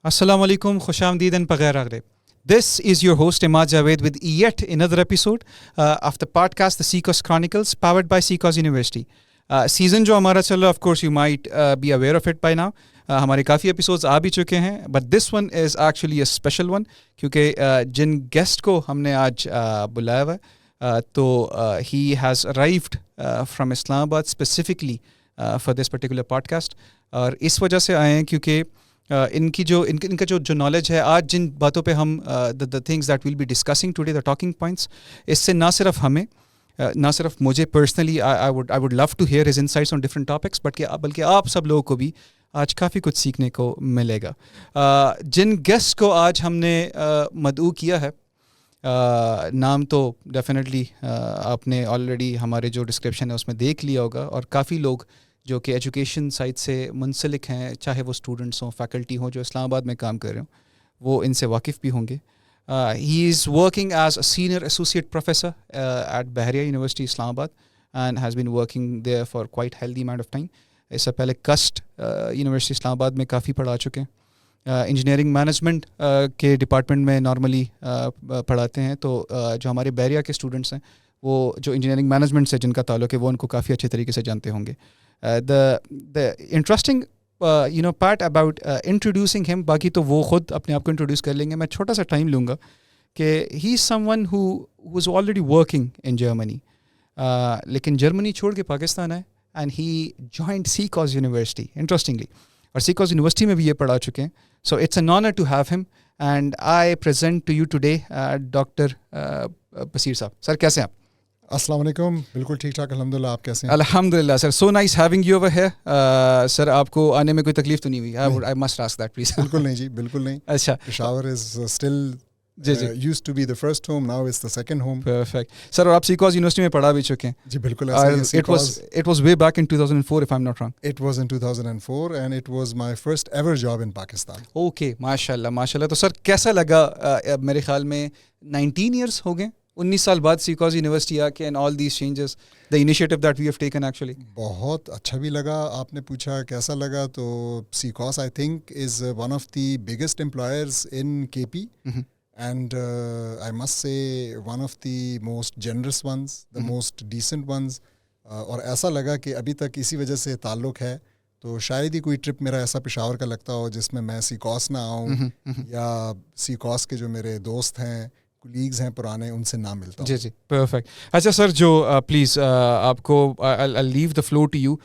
Assalamu alaikum, خوش آمدید and پغیر آگرے. This is your host Imad Javed with yet another episode of the podcast The CCOS Chronicles powered by CCOS University. Season جو ہمارا چل رہا, of course you might be aware of it by now. ہمارے کافی episodes آ بھی چکے ہیں, but this one is actually a special one کیونکہ جن گیسٹ کو ہم نے آج بلایا ہوا ہے تو he has arrived from Islamabad specifically for this particular podcast. اور اس وجہ سے آئے ہیں کیونکہ ان کا جو نالج ہے, آج جن باتوں پہ ہم the things that we'll be discussing today, the talking points, اس سے نہ صرف ہمیں, نہ صرف مجھے personally I would love to hear his insights on different topics, بلکہ آپ سب لوگوں کو بھی آج کافی کچھ سیکھنے کو ملے گا. جن گیسٹ کو آج ہم نے مدعو کیا ہے, نام تو ڈیفینیٹلی آپ نے آلریڈی ہمارے جو ڈسکرپشن ہے اس میں دیکھ لیا ہوگا, اور کافی لوگ جو کہ ایجوکیشن سائڈ سے منسلک ہیں, چاہے وہ اسٹوڈنٹس ہوں, فیکلٹی ہوں جو اسلام آباد میں کام کر رہے ہوں, وہ ان سے واقف بھی ہوں گے. He is working as a senior associate professor at Bahria university Islamabad and has been working there for quite healthy amount of time. اس سے پہلے کسٹ یونیورسٹی اسلام آباد میں کافی پڑھا چکے ہیں. انجینئرنگ مینجمنٹ کے ڈپارٹمنٹ میں نارملی پڑھاتے ہیں, تو جو ہمارے بحریہ کے اسٹوڈنٹس ہیں وہ جو انجینئرنگ مینجمنٹ سے جن کا تعلق ہے وہ ان کو کافی اچھے طریقے سے جانتے ہوں گے. The interesting part about introducing him, باقی تو وہ خود اپنے آپ کو انٹروڈیوس کر لیں گے, میں چھوٹا سا ٹائم لوں گا کہ he is someone who was already working in Germany, لیکن جرمنی چھوڑ کے پاکستان آئے and he joined CCOS University interestingly, اور CCOS University میں بھی یہ پڑھا چکے ہیں. So it's an honor to have him and I present to you today Dr. بصیر صاحب. سر کیسے ہیں آپ؟ السلام علیکم. بالکل ٹھیک ٹھاک الحمد للہ. آپ کیسے ہیں؟ الحمد للہ sir. So nice having you over here. Sir آپ کو آنے میں کوئی تکلیف تو نہیں ہوئی؟ I must ask that please. بالکل نہیں جی, بالکل نہیں. اچھا, Peshawar is still used to be the first home, now it's the second home. Perfect. سر اور آپ CCOS یونیورسٹی میں پڑھا بھی چکے ہیں؟ جی بالکل ایسا ہی. It was way back in 2004 if I'm not wrong. It was in 2004 and it was my first ever job in Pakistan. Okay, ماشاء اللہ. تو سر کیسا لگا؟ میرے خیال میں 19 ایئرس ہو گئے, 19 سال بعد CCOS یونیورسٹی آ کے and all these changes, the initiative that we have taken actually. بہت اچھا بھی لگا. آپ نے پوچھا کیسا لگا, تو CCOS I think is one of the biggest employers in KP. And I must say one of the most generous ones, the most decent ones. اور ایسا لگا کہ ابھی تک اسی وجہ سے تعلق ہے, تو شاید ہی کوئی ٹرپ میرا ایسا پشاور کا لگتا ہو جس میں میں CCOS نہ آؤں یا CCOS کے جو میرے دوست ہیں, کولیگز ہیں پرانے, ان سے نہ ملتا ہوں. جی جی, پرفیکٹ. اچھا سر, جو پلیز آپ کو I'll leave the floor to you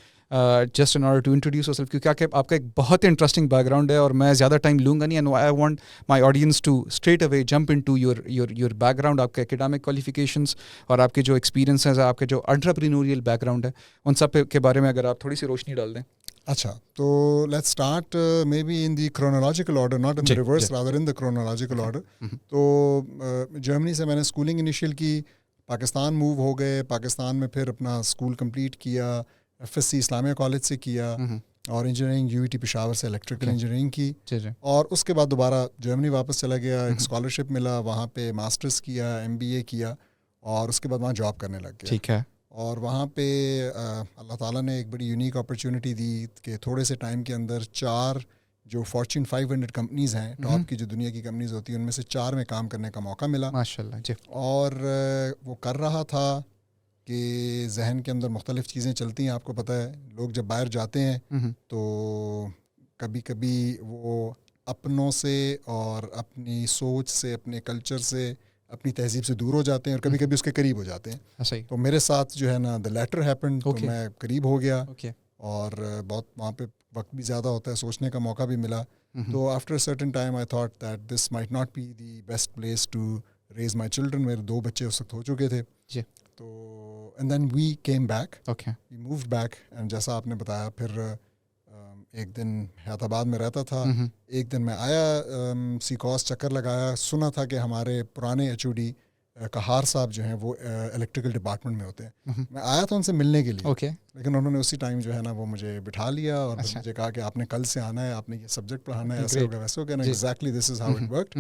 just in order to introduce yourself, کیونکہ آپ کا ایک بہت انٹرسٹنگ بیک گراؤنڈ ہے اور میں زیادہ ٹائم لوں گا نہیں, and I want my audience to straight away jump into your background, آپ کے academic qualifications اور آپ کے جو experiences ہیں, آپ کے جو entrepreneurial background ہے, ان سب کے بارے میں اگر آپ تھوڑی سی روشنی ڈال دیں. اچھا, تو let's start maybe in the chronological order, not in the reverse, rather in the chronological order. تو جرمنی سے میں نے اسکولنگ انیشیل کی, پاکستان موو ہو گئے, پاکستان میں پھر اپنا اسکول کمپلیٹ کیا, FSC اسلامیہ کالج سے کیا, اور انجینئرنگ UET پشاور سے الیکٹریکل انجینئرنگ کی, اور اس کے بعد دوبارہ جرمنی واپس چلا گیا. ایک اسکالرشپ ملا, وہاں پہ ماسٹرس کیا, MBA کیا, اور اس کے بعد وہاں جاب کرنے لگ گیا. ٹھیک ہے. اور وہاں پہ اللہ تعالیٰ نے ایک بڑی یونیک اپرچونیٹی دی کہ تھوڑے سے ٹائم کے اندر 4 جو فارچون 500 کمپنیز ہیں, ٹاپ کی جو دنیا کی کمپنیز ہوتی ہیں, ان میں سے 4 میں کام کرنے کا موقع ملا. ماشاءاللہ جی. اور وہ کر رہا تھا کہ ذہن کے اندر مختلف چیزیں چلتی ہیں. آپ کو پتہ ہے, لوگ جب باہر جاتے ہیں تو کبھی کبھی وہ اپنوں سے اور اپنی سوچ سے, اپنے کلچر سے, اپنی تہذیب سے دور ہو جاتے ہیں, اور کبھی کبھی اس کے قریب ہو جاتے ہیں. تو میرے ساتھ جو ہے نا the latter happened, تو میں قریب ہو گیا, اور بہت وہاں پہ وقت بھی زیادہ ہوتا ہے, سوچنے کا موقع بھی ملا. تو after a certain time I thought that this might not be the best place to raise my children. میرے 2 بچے اس وقت ہو چکے تھے. تو and then we came back, we moved back, and جیسا آپ نے بتایا پھر ایک دن حیات آباد میں رہتا تھا, ایک دن میں آیا CCOS چکر لگایا. سنا تھا کہ ہمارے پرانے HOD کہار صاحب جو ہیں وہ الیکٹریکل ڈپارٹمنٹ میں ہوتے ہیں. میں آیا تھا ان سے ملنے کے لیے, لیکن انہوں نے اسی ٹائم جو ہے نا وہ مجھے بٹھا لیا اور مجھے کہا کہ آپ نے کل سے آنا ہے, آپ نے یہ سبجیکٹ پڑھانا ہے, ایسے ہوگا ویسے ہوگا. Exactly this is how it worked.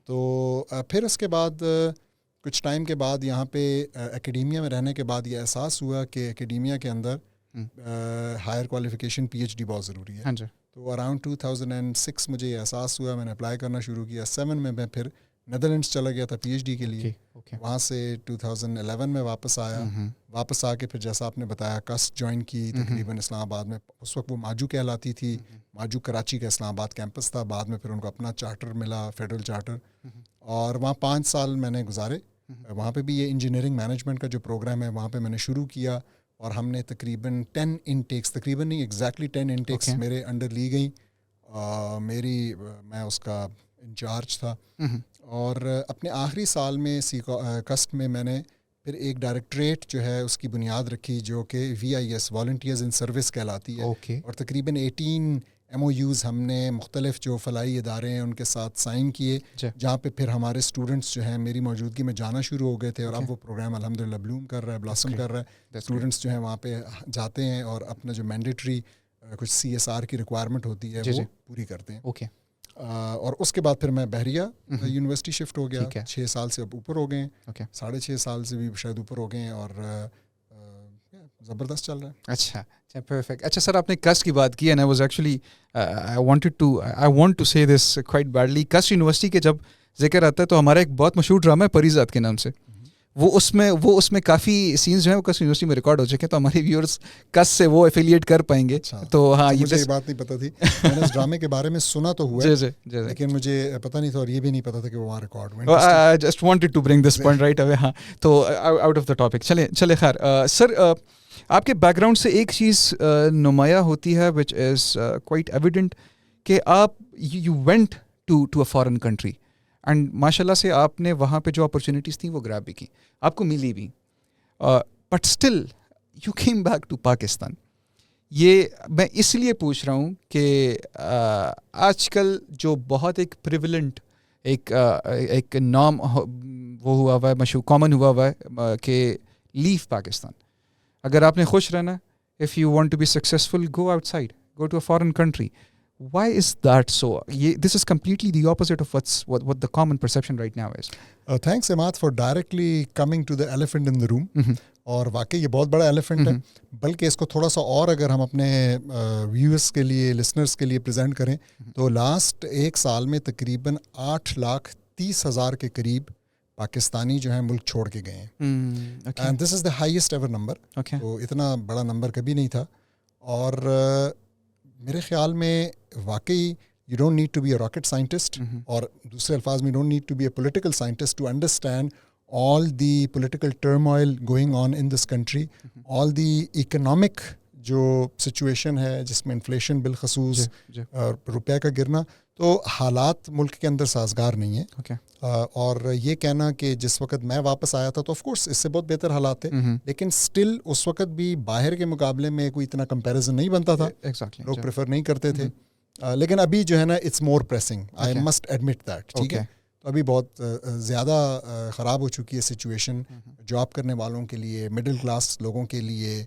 تو پھر اس کے بعد کچھ ٹائم کے بعد یہاں پہ اکیڈیمیا میں رہنے کے بعد یہ احساس ہوا کہ اکیڈیمیا کے اندر ہائر کوالیفیکیشن PhD بہت ضروری ہے. تو اراؤنڈ 2006 مجھے یہ احساس ہوا, میں نے اپلائی کرنا شروع کیا. 7 میں پھر نیدرلینڈس چلا گیا تھا PhD کے لیے. وہاں سے 2011 میں واپس آیا. واپس آ کے پھر جیسا آپ نے بتایا کسٹ جوائن کی تقریباً اسلام آباد میں. اس وقت وہ ماجو کہلاتی تھی. ماجو کراچی کا اسلام آباد کیمپس تھا. بعد میں پھر ان کو اپنا چارٹر ملا, فیڈرل چارٹر, اور وہاں 5 سال میں نے گزارے. وہاں پہ بھی یہ انجینئرنگ مینجمنٹ کا جو پروگرام ہے وہاں پہ میں نے شروع کیا, اور ہم نے تقریباً 10 انٹیکس, تقریباً نہیں ایگزیکٹلی 10 انٹیکس میرے انڈر لی گئیں. میں اس کا انچارج تھا. اور اپنے آخری سال میں کسٹ میں نے پھر ایک ڈائریکٹریٹ جو ہے اس کی بنیاد رکھی, جو کہ VIS والنٹیئرز ان سروس کہلاتی ہے. اور تقریباً 18 MOUs ہم نے مختلف جو فلاحی ادارے ہیں ان کے ساتھ سائن کیے, جہاں پہ پھر ہمارے اسٹوڈنٹس جو ہیں میری موجودی میں جانا شروع ہو گئے تھے. اور اب وہ پروگرام الحمدللہ بلوم کر رہا ہے, بلاسم کر رہا ہے. اسٹوڈنٹس جو ہیں وہاں پہ جاتے ہیں اور اپنا جو مینڈیٹری کچھ CSR کی ریکوائرمنٹ ہوتی ہے وہ پوری کرتے ہیں. اور اس کے بعد پھر میں بحریہ یونیورسٹی شفٹ ہو گیا. 6 سال سے اب اوپر ہو گئے ہیں, 6.5 سال سے بھی شاید اوپر ہو گئے ہیں, اور زبردست چل رہا ہے. اچھا پرفیکٹ. اچھا سر, آپ نے کسٹ کی بات کی, and I was actually I want to say this quite badly. CUST university کے جب ذکر آتا ہے تو ہمارا ایک بہت مشہور ڈرامہ ہے پریزاد کے نام سے. وہ اس میں کافی سینس جو ہیں وہ کسٹ یونیورسٹی میں ریکارڈ ہو چکے ہیں, تو ہمارے ویورز کسٹ سے وہ ایفیلیٹ کر پائیں گے. تو ہاں, مجھے یہ بات نہیں پتہ تھی. میں نے اس ڈرامے کے بارے میں سنا تو ہوا ہے, لیکن مجھے پتہ نہیں تھا, اور یہ بھی نہیں پتہ تھا کہ وہ وہاں ریکارڈ ہوئے. I just wanted to bring this point right away. ہاں, تو آؤٹ آف دا ٹاپک چلے خیر. سر, آپ کے بیک گراؤنڈ سے ایک چیز نمایاں ہوتی ہے وچ از کوائٹ ایویڈنٹ, کہ آپ you went to a foreign country, and ماشاء اللہ سے آپ نے وہاں پہ جو اپرچونیٹیز تھیں وہ گریب بھی کی, آپ کو ملی بھی, but still you came back to Pakistan. یہ میں اس لیے پوچھ رہا ہوں کہ آج کل جو بہت ایک پریولنٹ ایک نام وہ ہوا ہوا ہے, مشہور کامن ہوا ہوا ہے کہ لیو پاکستان. اگر آپ نے خوش رہنا, if you want to be successful, go outside, go to a foreign country. Why is that so? This is completely the opposite of what the common perception right now is. Thanks Imad for directly coming to the elephant in the room. اور واقعی یہ بہت بڑا elephant ہے, بلکہ اس کو تھوڑا سا اور اگر ہم اپنے ویورز کے لیے, لسنرز کے لیے پریزنٹ کریں تو لاسٹ 1 سال میں تقریباً 8,30,000 کے قریب پاکستانی جو ہیں ملک چھوڑ کے گئے ہیں. And this is the highest ever number. تو اتنا بڑا نمبر کبھی نہیں تھا. اور میرے خیال میں واقعی you don't need to be a rocket scientist, اور دوسرے الفاظ میں you don't need to be a political scientist to understand all the political turmoil going on in this country, all the economic جو سچویشن ہے جس میں inflation بالخصوص روپے کا گرنا, تو حالات ملک کے اندر سازگار نہیں ہیں. اور یہ کہنا کہ جس وقت میں واپس آیا تھا تو آف کورس اس سے بہت بہتر حالات تھے, لیکن اسٹل اس وقت بھی باہر کے مقابلے میں کوئی اتنا کمپیریزن نہیں بنتا تھا. لوگ پریفر نہیں کرتے تھے, لیکن ابھی جو ہے نا it's more pressing, I must admit that. ٹھیک ہے, تو ابھی بہت زیادہ خراب ہو چکی ہے سچویشن جاب کرنے والوں کے لیے, مڈل کلاس لوگوں کے لیے.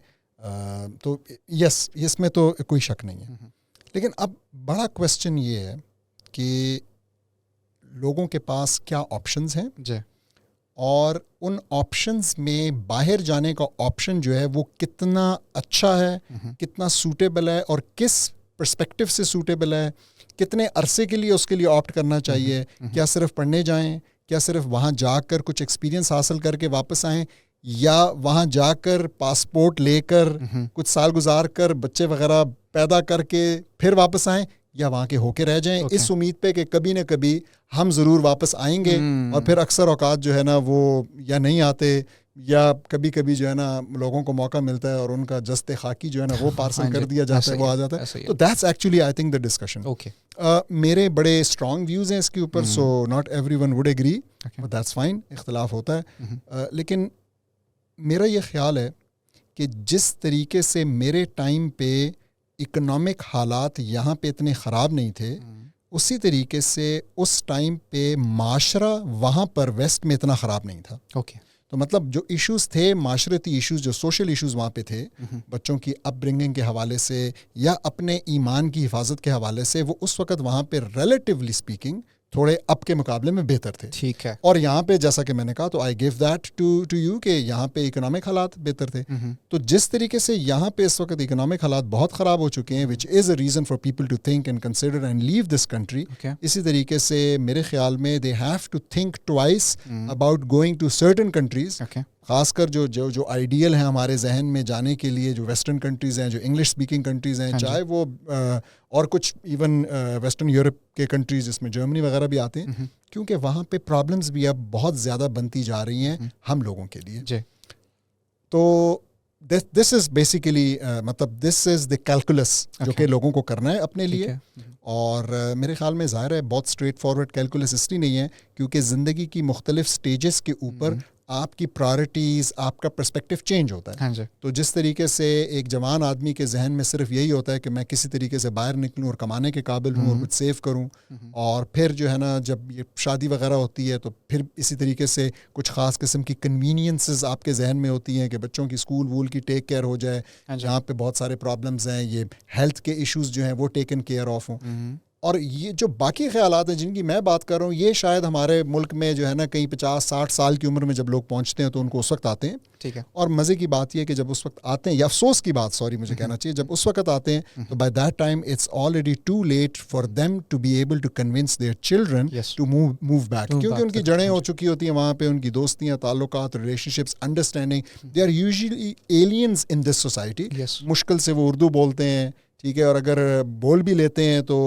تو یس, اس میں تو کوئی شک نہیں ہے. لیکن اب بڑا کویسچن یہ ہے کہ لوگوں کے پاس کیا آپشنز ہیں, اور ان آپشنز میں باہر جانے کا آپشن جو ہے وہ کتنا اچھا ہے, کتنا سوٹیبل ہے, اور کس پرسپیکٹو سے سوٹیبل ہے, کتنے عرصے کے لیے اس کے لیے آپٹ کرنا چاہیے. کیا صرف پڑھنے جائیں, کیا صرف وہاں جا کر کچھ ایکسپیرینس حاصل کر کے واپس آئیں, یا وہاں جا کر پاسپورٹ لے کر کچھ سال گزار کر بچے وغیرہ پیدا کر کے پھر واپس آئیں, یا وہاں کے ہو کے رہ جائیں اس امید پہ کہ کبھی نہ کبھی ہم ضرور واپس آئیں گے. اور پھر اکثر اوقات جو ہے نا وہ یا نہیں آتے, یا کبھی کبھی جو ہے نا لوگوں کو موقع ملتا ہے اور ان کا جست خاکی جو ہے نا وہ پارسل کر دیا جاتا ہے, وہ آ جاتا ہے. تو that's actually I think the discussion. میرے بڑے اسٹرانگ ویوز ہیں اس کے اوپر, so not everyone would agree, but that's fine, اختلاف ہوتا ہے. لیکن میرا یہ خیال ہے کہ جس طریقے سے میرے ٹائم پہ اکنامک حالات یہاں پہ اتنے خراب نہیں تھے, اسی طریقے سے اس ٹائم پہ معاشرہ وہاں پر ویسٹ میں اتنا خراب نہیں تھا. تو مطلب جو ایشوز تھے, معاشرتی ایشوز, جو سوشل ایشوز وہاں پہ تھے, بچوں کی اپ برنگنگ کے حوالے سے یا اپنے ایمان کی حفاظت کے حوالے سے, وہ اس وقت وہاں پہ ریلیٹیولی اسپیکنگ تھوڑے اب کے مقابلے میں بہتر تھے. ٹھیک ہے. اور یہاں پہ جیسا کہ میں نے کہا تو آئی گیو دیٹ ٹو یو کہ یہاں پہ اکنامک حالات بہتر تھے. تو جس طریقے سے یہاں پہ اس وقت اکنامک حالات بہت خراب ہو چکے ہیں which is a reason for people to think and consider and leave this country, اسی طریقے سے میرے خیال میں they have to think twice about going to certain countries, خاص کر جو آئیڈیل ہیں ہمارے ذہن میں جانے کے لیے, جو ویسٹرن کنٹریز ہیں, جو انگلش اسپیکنگ کنٹریز ہیں, چاہے وہ اور کچھ ایون ویسٹرن یورپ کے کنٹریز جس میں جرمنی وغیرہ بھی آتے ہیں, کیونکہ وہاں پہ پرابلمس بھی اب بہت زیادہ بنتی جا رہی ہیں ہم لوگوں کے لیے. تو دس از بیسیکلی مطلب دس از دا کیلکولس جو کہ لوگوں کو کرنا ہے اپنے لیے. اور میرے خیال میں ظاہر ہے بہت اسٹریٹ فارورڈ کیلکولس اس لیے نہیں ہے کیونکہ زندگی کی مختلف سٹیجز کے اوپر آپ کی پرائرٹیز, آپ کا پرسپیکٹو چینج ہوتا ہے. تو جس طریقے سے ایک جوان آدمی کے ذہن میں صرف یہی ہوتا ہے کہ میں کسی طریقے سے باہر نکلوں اور کمانے کے قابل ہوں اور کچھ سیو کروں, اور پھر جو ہے نا جب یہ شادی وغیرہ ہوتی ہے تو پھر اسی طریقے سے کچھ خاص قسم کی کنوینئنسز آپ کے ذہن میں ہوتی ہیں کہ بچوں کی اسکول وول کی ٹیک کیئر ہو جائے, جہاں پہ بہت سارے پرابلمز ہیں, یہ ہیلتھ کے ایشوز جو ہیں وہ ٹیکن کیئر آف ہوں. اور یہ جو باقی خیالات ہیں جن کی میں بات کر رہا ہوں, یہ شاید ہمارے ملک میں جو ہے نا کہیں 50-60 سال کی عمر میں جب لوگ پہنچتے ہیں تو ان کو اس وقت آتے ہیں. ٹھیک ہے. اور مزے کی بات یہ ہے کہ جب اس وقت آتے ہیں, یا افسوس کی بات مجھے کہنا چاہیے, جب اس وقت آتے ہیں تو by that time it's already too late for them to be able to convince their children to move back, کیونکہ ان کی جڑیں ہو چکی ہوتی ہیں وہاں پہ, ان کی دوستیاں, تعلقات, relationships, understanding, they are usually aliens in this society. مشکل سے وہ اردو بولتے ہیں, ٹھیک ہے, اور اگر بول بھی لیتے ہیں تو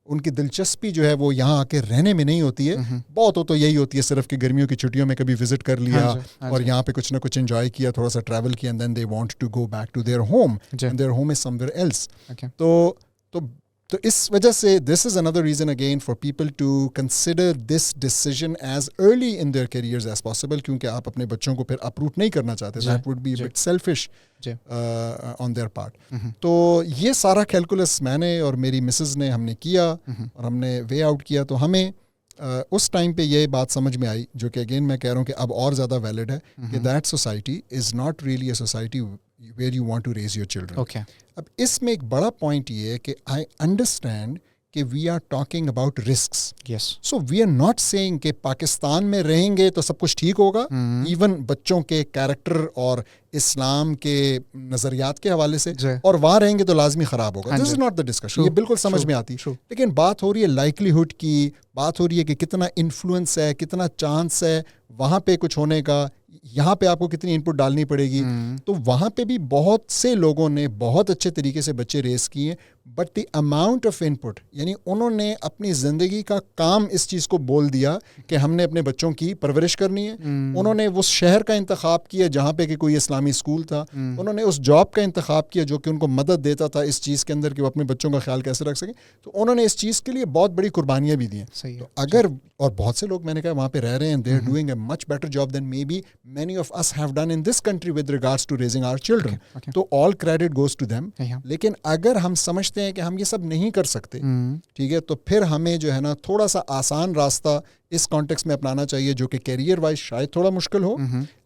ان کی دلچسپی جو ہے وہ یہاں آ کے رہنے میں نہیں ہوتی ہے. بہت ہو تو یہی ہوتی ہے صرف کہ گرمیوں کی چھٹیوں میں کبھی وزٹ کر لیا اور یہاں پہ کچھ نہ کچھ انجوائے کیا, تھوڑا سا ٹریول کیا, and then they want to go back to their home, and their home is somewhere else. تو اس وجہ سے this is another reason again for people to consider this decision as early in their careers as possible, کیونکہ آپ اپنے بچوں کو پھر اپروٹ نہیں کرنا چاہتے. That would be a bit selfish on their part. تو یہ سارا کیلکولس میں نے اور میری مسز نے ہم نے کیا اور ہم نے وے آؤٹ کیا. تو ہمیں اس ٹائم پہ یہ بات سمجھ میں آئی, جو کہ اگین میں کہہ رہا ہوں کہ اب اور زیادہ ویلڈ ہے, کہ that society is not really a society where you want to raise your children. Okay. اب اس میں ایک بڑا پوائنٹ یہ ہے کہ I understand کہ we are talking about risks. Yes. So we are not saying کہ پاکستان میں رہیں گے تو سب کچھ ٹھیک ہوگا. ایون بچوں کے کیریکٹر اور اسلام کے نظریات کے حوالے سے, اور وہاں رہیں گے تو لازمی خراب ہوگا. This is not the discussion. یہ بالکل سمجھ میں آتی. لیکن بات ہو رہی ہے لائکلیہڈ کی, بات ہو رہی ہے کہ کتنا انفلوئنس ہے, کتنا چانس ہے وہاں پہ کچھ ہونے کا, یہاں پہ آپ کو کتنی ان پٹ ڈالنی پڑے گی. تو وہاں پہ بھی بہت سے لوگوں نے بہت اچھے طریقے سے بچے ریز کیے, بٹ دی اماؤنٹ آف ان پٹ, یعنی انہوں نے اپنی زندگی کا کام اس چیز کو بول دیا کہ ہم نے اپنے بچوں کی پرورش کرنی ہے. انہوں نے اس شہر کا انتخاب کیا جہاں پہ کہ کوئی اسلامی اسکول تھا. انہوں نے اس جاب کا انتخاب کیا جو کہ ان کو مدد دیتا تھا اس چیز کے اندر کہ وہ اپنے بچوں کا خیال کیسے رکھ سکیں. تو انہوں نے اس چیز کے لیے بہت بڑی قربانیاں بھی دی ہیں. تو اگر, اور بہت سے لوگ میں نے کہا وہاں پہ رہ رہے ہیں, they are doing a much better job than maybe many of us have done in this country with regards to raising our children. تو all credit goes to them. لیکن اگر ہم سمجھتے ہیں کہ ہم یہ سب نہیں کر سکتے, ٹھیک ہے, تو پھر ہمیں جو ہے نا تھوڑا سا آسان راستہ اس کانٹیکس میں اپنانا چاہیے, جو کہ کیریئر وائز شاید تھوڑا مشکل ہو,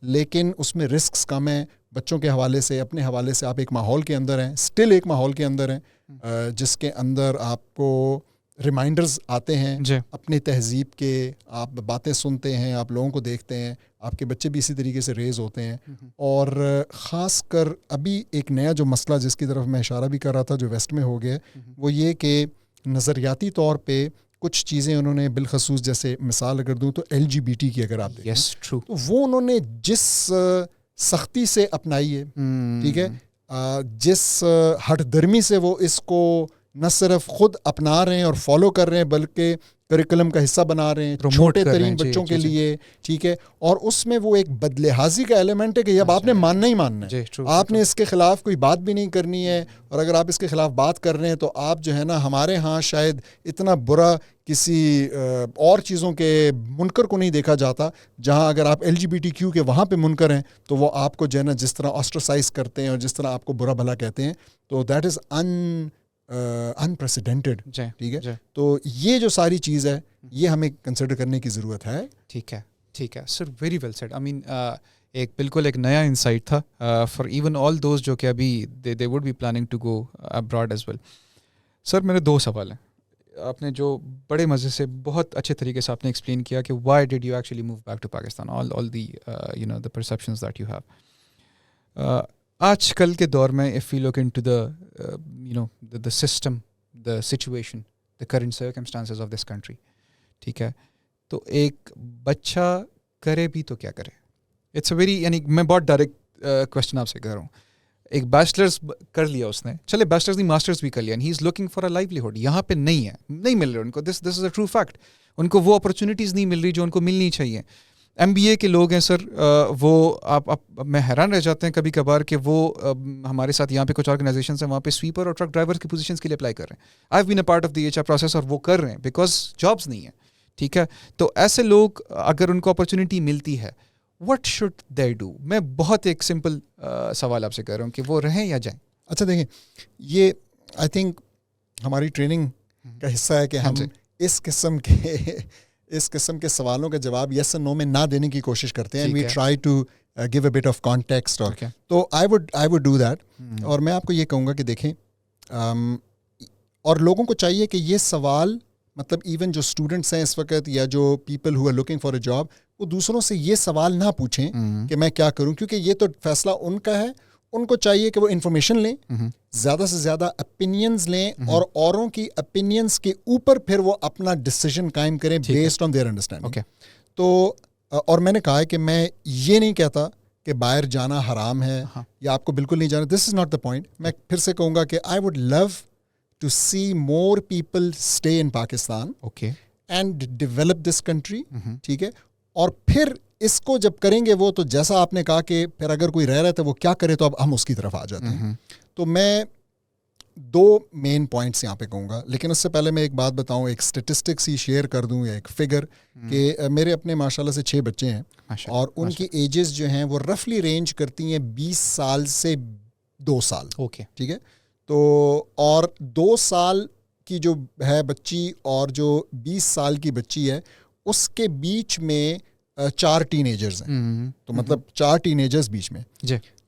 لیکن اس میں رسکس کم ہیں. بچوں کے حوالے سے, اپنے حوالے سے آپ ایک ماحول کے اندر ہیں, اسٹل ایک ماحول کے اندر ہیں جس کے اندر آپ کو ریمائنڈرز آتے ہیں اپنی تہذیب کے, آپ باتیں سنتے ہیں, آپ لوگوں کو دیکھتے ہیں, آپ کے بچے بھی اسی طریقے سے ریز ہوتے ہیں. اور خاص کر ابھی ایک نیا جو مسئلہ جس کی طرف میں اشارہ بھی کر رہا تھا جو ویسٹ میں ہو گیا, وہ یہ کہ نظریاتی طور پہ کچھ چیزیں انہوں نے بالخصوص, جیسے مثال اگر دوں تو LGBT کی اگر آپ دیکھیں, تو وہ انہوں نے جس سختی سے اپنائی ہے, ٹھیک ہے, جس ہٹ درمی سے وہ اس کو نہ صرف خود اپنا رہے ہیں اور فالو کر رہے ہیں بلکہ کریکولم کا حصہ بنا رہے ہیں چھوٹے ترین بچوں کے لیے, ٹھیک ہے, اور اس میں وہ ایک بدلحاظی کا ایلیمنٹ ہے کہ اب آپ نے ماننا ہی ماننا ہے, آپ نے اس کے خلاف کوئی بات بھی نہیں کرنی ہے, اور اگر آپ اس کے خلاف بات کر رہے ہیں تو آپ جو ہے نا ہمارے ہاں شاید اتنا برا کسی اور چیزوں کے منکر کو نہیں دیکھا جاتا, جہاں اگر آپ LGBTQ کے وہاں پہ منکر ہیں تو وہ آپ کو جو ہے نا جس طرح آسٹرسائز کرتے ہیں اور جس طرح آپ کو برا بھلا کہتے ہیں, تو دیٹ از unprecedented. ٹھیک ہے, تو یہ جو ساری چیز ہے یہ ہمیں کنسیڈر کرنے کی ضرورت ہے. ٹھیک ہے, ٹھیک ہے سر, ویری ویل سیڈ. آئی مین ایک بالکل ایک نیا انسائٹ تھا فار ایون آل دوز جو کہ ابھی they would be planning to go abroad as well. Sir میرے دو سوال ہیں. آپ نے جو بڑے مزے سے بہت اچھے طریقے سے آپ نے ایکسپلین کیا کہ why did you actually move back to Pakistan, all the the perceptions that you have. آج کل کے دور میں if you look into the system, the situation, the current circumstances of this country, ٹھیک ہے, تو ایک بچہ کرے بھی تو کیا کرے. اٹس اے ویری, یعنی میں بہت ڈائریکٹ کوشچن آپ سے کر رہا ہوں. ایک بیچلرس کر لیا اس نے, چلے بیچلرس نہیں ماسٹرس بھی کر لیا, and he is looking for a livelihood. یہاں پہ نہیں ہے, نہیں مل رہا ان کو, دس از اے ٹرو فیکٹ. ان کو وہ اپرچونیٹیز نہیں مل رہی جو ان کو ملنی چاہیے. ایم بی اے کے لوگ ہیں سر, وہ آپ میں حیران رہ جاتے ہیں کبھی کبھار کہ وہ ہمارے ساتھ یہاں پہ کچھ آرگنائزیشنس ہیں وہاں پہ سویپر اور ٹرک ڈرائیور کی پوزیشنس کے لیے اپلائی کر رہے ہیں. I have been a part of the H R process, اور وہ کر رہے ہیں بیکاز جابس نہیں ہیں, ٹھیک ہے. تو ایسے لوگ اگر ان کو اپرچونیٹی ملتی ہے, وٹ شوڈ دے ڈو؟ میں بہت ایک سمپل سوال آپ سے کر رہا ہوں کہ وہ رہیں یا جائیں. اچھا دیکھیں, یہ آئی تھنک ہماری ٹریننگ کا حصہ ہے کہ ہم اس قسم کے سوالوں کا جواب یس اور نو میں نہ دینے کی کوشش کرتے ہیں. We try to give a bit of context. تو آئی وڈ ڈو دیٹ. اور میں آپ کو یہ کہوں گا کہ دیکھیں, اور لوگوں کو چاہیے کہ یہ سوال, مطلب ایون جو اسٹوڈنٹس ہیں اس وقت یا جو people who are looking for a job, وہ دوسروں سے یہ سوال نہ پوچھیں کہ میں کیا کروں, کیونکہ یہ تو فیصلہ ان کا ہے. ان کو چاہیے کہ وہ انفارمیشن لیں, زیادہ سے زیادہ اپینینز لیں, اور اوروں کی اپینینز کے اوپر پھر وہ اپنا ڈیسیژن قائم کریں بیسڈ آن دیئر انڈرسٹینڈنگ. تو اور میں نے کہا ہے کہ میں یہ نہیں کہتا کہ باہر جانا حرام ہے یا آپ کو بالکل نہیں جانا, دس از ناٹ دا پوائنٹ. میں پھر سے کہوں گا کہ I would love to see more people stay in Pakistan and develop this country, ٹھیک ہے. اور پھر اس کو جب کریں گے وہ, تو جیسا آپ نے کہا کہ پھر اگر کوئی رہ رہا ہے وہ کیا کرے, تو اب ہم اس کی طرف آ جاتے ہیں. تو میں 2 مین پوائنٹس یہاں پہ کہوں گا, لیکن اس سے پہلے میں ایک بات بتاؤں, ایک اسٹیٹسٹکس ہی شیئر کر دوں یا ایک فگر, کہ میرے اپنے ماشاءاللہ سے 6 بچے ہیں, اور ان کی ایجز جو ہیں وہ رفلی رینج کرتی ہیں 20 سال سے 2 سال. ٹھیک ہے. تو اور 2 سال کی جو ہے بچی اور جو 20 سال کی بچی ہے, اس کے بیچ میں 4 ٹین ایجرز ہیں. تو مطلب 4 ٹین ایجرز بیچ میں.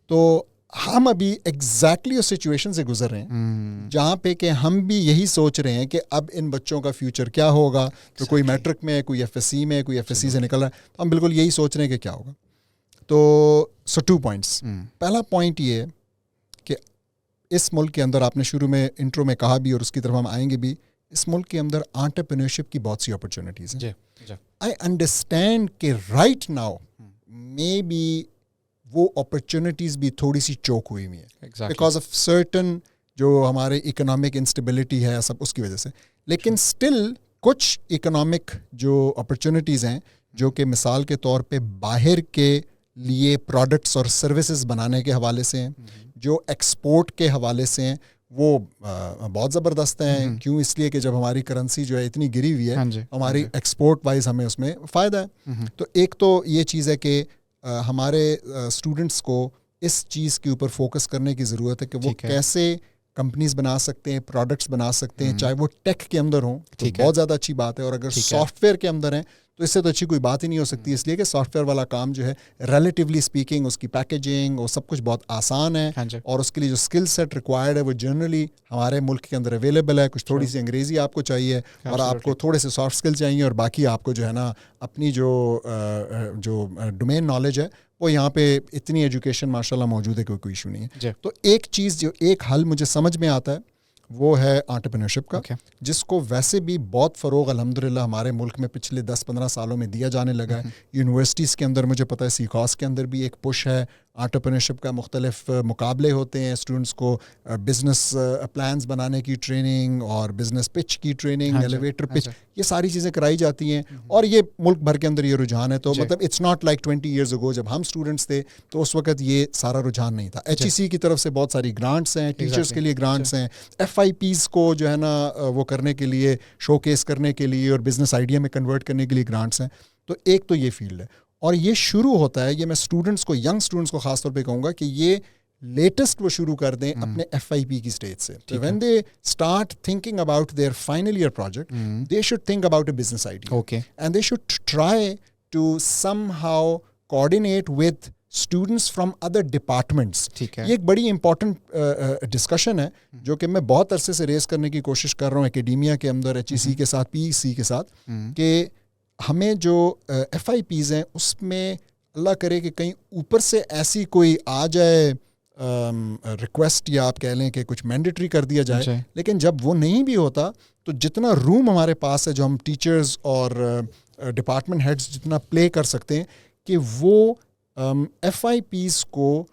تو ہم ابھی ایگزیکٹلی اس سچویشن سے گزر رہے ہیں جہاں پہ کہ ہم بھی یہی سوچ رہے ہیں کہ اب ان بچوں کا فیوچر کیا ہوگا. تو کوئی میٹرک میں ہے, کوئی ایف ایس سی میں ہے, کوئی ایف ایس سی سے نکل رہا ہے, تو ہم بالکل یہی سوچ رہے ہیں کہ کیا ہوگا. تو 2 پوائنٹس. پہلا پوائنٹ یہ ہے کہ اس ملک کے اندر, آپ نے شروع میں انٹرو میں کہا بھی اور اس کی طرف ہم آئیں گے بھی, اس ملک کے اندر انٹرپرینیورشپ کی بہت سی اپرچونیٹیز ہیں. آئی انڈرسٹینڈ کہ رائٹ ناؤ مے بی وہ اپرچونیٹیز بھی تھوڑی سی چوک ہوئی ہوئی ہیں بیکاز آف سرٹن جو ہمارے اکنامک انسٹیبلٹی ہے سب اس کی وجہ سے. لیکن اسٹل کچھ اکنامک جو اپرچونیٹیز ہیں جو کہ مثال کے طور پہ باہر کے لیے پروڈکٹس اور سروسز بنانے کے حوالے سے ہیں, جو ایکسپورٹ کے حوالے سے ہیں, وہ بہت زبردست ہیں. کیوں؟ اس لیے کہ جب ہماری کرنسی جو ہے اتنی گری ہوئی ہے, ہماری ایکسپورٹ وائز ہمیں اس میں فائدہ ہے. تو ایک تو یہ چیز ہے کہ ہمارے اسٹوڈنٹس کو اس چیز کے اوپر فوکس کرنے کی ضرورت ہے کہ وہ کیسے کمپنیز بنا سکتے ہیں, پروڈکٹس بنا سکتے ہیں, چاہے وہ ٹیک کے اندر ہوں تو بہت زیادہ اچھی بات ہے, اور اگر سافٹ ویئر کے اندر ہیں تو اس سے تو اچھی کوئی بات ہی نہیں ہو سکتی. اس لیے کہ سافٹ ویئر والا کام جو ہے ریلیٹیولی اسپیکنگ, اس کی پیکیجنگ اور سب کچھ بہت آسان ہے, اور اس کے لیے جو اسکل سیٹ ریکوائرڈ ہے وہ جنرلی ہمارے ملک کے اندر اویلیبل ہے. کچھ تھوڑی سی انگریزی آپ کو چاہیے, اور آپ کو تھوڑے سے سافٹ اسکل چاہیے, اور باقی آپ کو جو ہے نا اپنی جو ڈومین نالج ہے وہ یہاں پہ اتنی ایجوکیشن ماشاء اللہ موجود ہے, کوئی ایشو نہیں ہے. تو ایک چیز جو ایک حل مجھے سمجھ میں آتا ہے وہ ہے انٹرپرینیورشپ کا, جس کو ویسے بھی بہت فروغ الحمدللہ ہمارے ملک میں پچھلے 10-15 سالوں میں دیا جانے لگا ہے. یونیورسٹیز کے اندر مجھے پتہ ہے سیکاس کے اندر بھی ایک پش ہے انٹرپرینیورشپ کا, مختلف مقابلے ہوتے ہیں اسٹوڈنٹس کو بزنس پلانز بنانے کی ٹریننگ اور بزنس پچ کی ٹریننگ, ایلیویٹر پچ, یہ ساری چیزیں کرائی جاتی ہیں, اور یہ ملک بھر کے اندر یہ رجحان ہے. تو مطلب it's not like 20 years ago جب ہم اسٹوڈنٹس تھے تو اس وقت یہ سارا رجحان نہیں تھا. ایچ ای سی کی طرف سے بہت ساری گرانٹس ہیں, ٹیچرس کے لیے گرانٹس ہیں, ایف آئی پیز کو جو ہے نا وہ کرنے کے لیے, شو کیس کرنے کے لیے اور بزنس آئیڈیا میں کنورٹ کرنے کے لیے گرانٹس ہیں. تو ایک تو یہ فیلڈ ہے, اور یہ شروع ہوتا ہے, یہ میں اسٹوڈنٹس کو, ینگ اسٹوڈنٹس کو خاص طور پہ کہوں گا کہ یہ لیٹسٹ وہ شروع کر دیں اپنے ایف آئی پی کی اسٹیج سے. When they start thinking about their final year project, they should think about a business idea, and they should try to somehow coordinate with students from other departments. ٹھیک ہے, یہ ایک بڑی important discussion ہے جو کہ میں بہت عرصے سے ریز کرنے کی کوشش کر رہا ہوں اکیڈیمیا کے اندر, ایچ ای سی کے ساتھ, پی ای سی کے ساتھ, کہ ہمیں جو ایف آئی پیز ہیں اس میں اللہ کرے کہ کہیں اوپر سے ایسی کوئی آ جائے ریکویسٹ, یا آپ کہہ لیں کہ کچھ مینڈیٹری کر دیا جائے, لیکن جب وہ نہیں بھی ہوتا تو جتنا روم ہمارے پاس ہے, جو ہم ٹیچرز اور ڈپارٹمنٹ ہیڈز جتنا پلے کر سکتے ہیں, کہ وہ ایف آئی پیز کو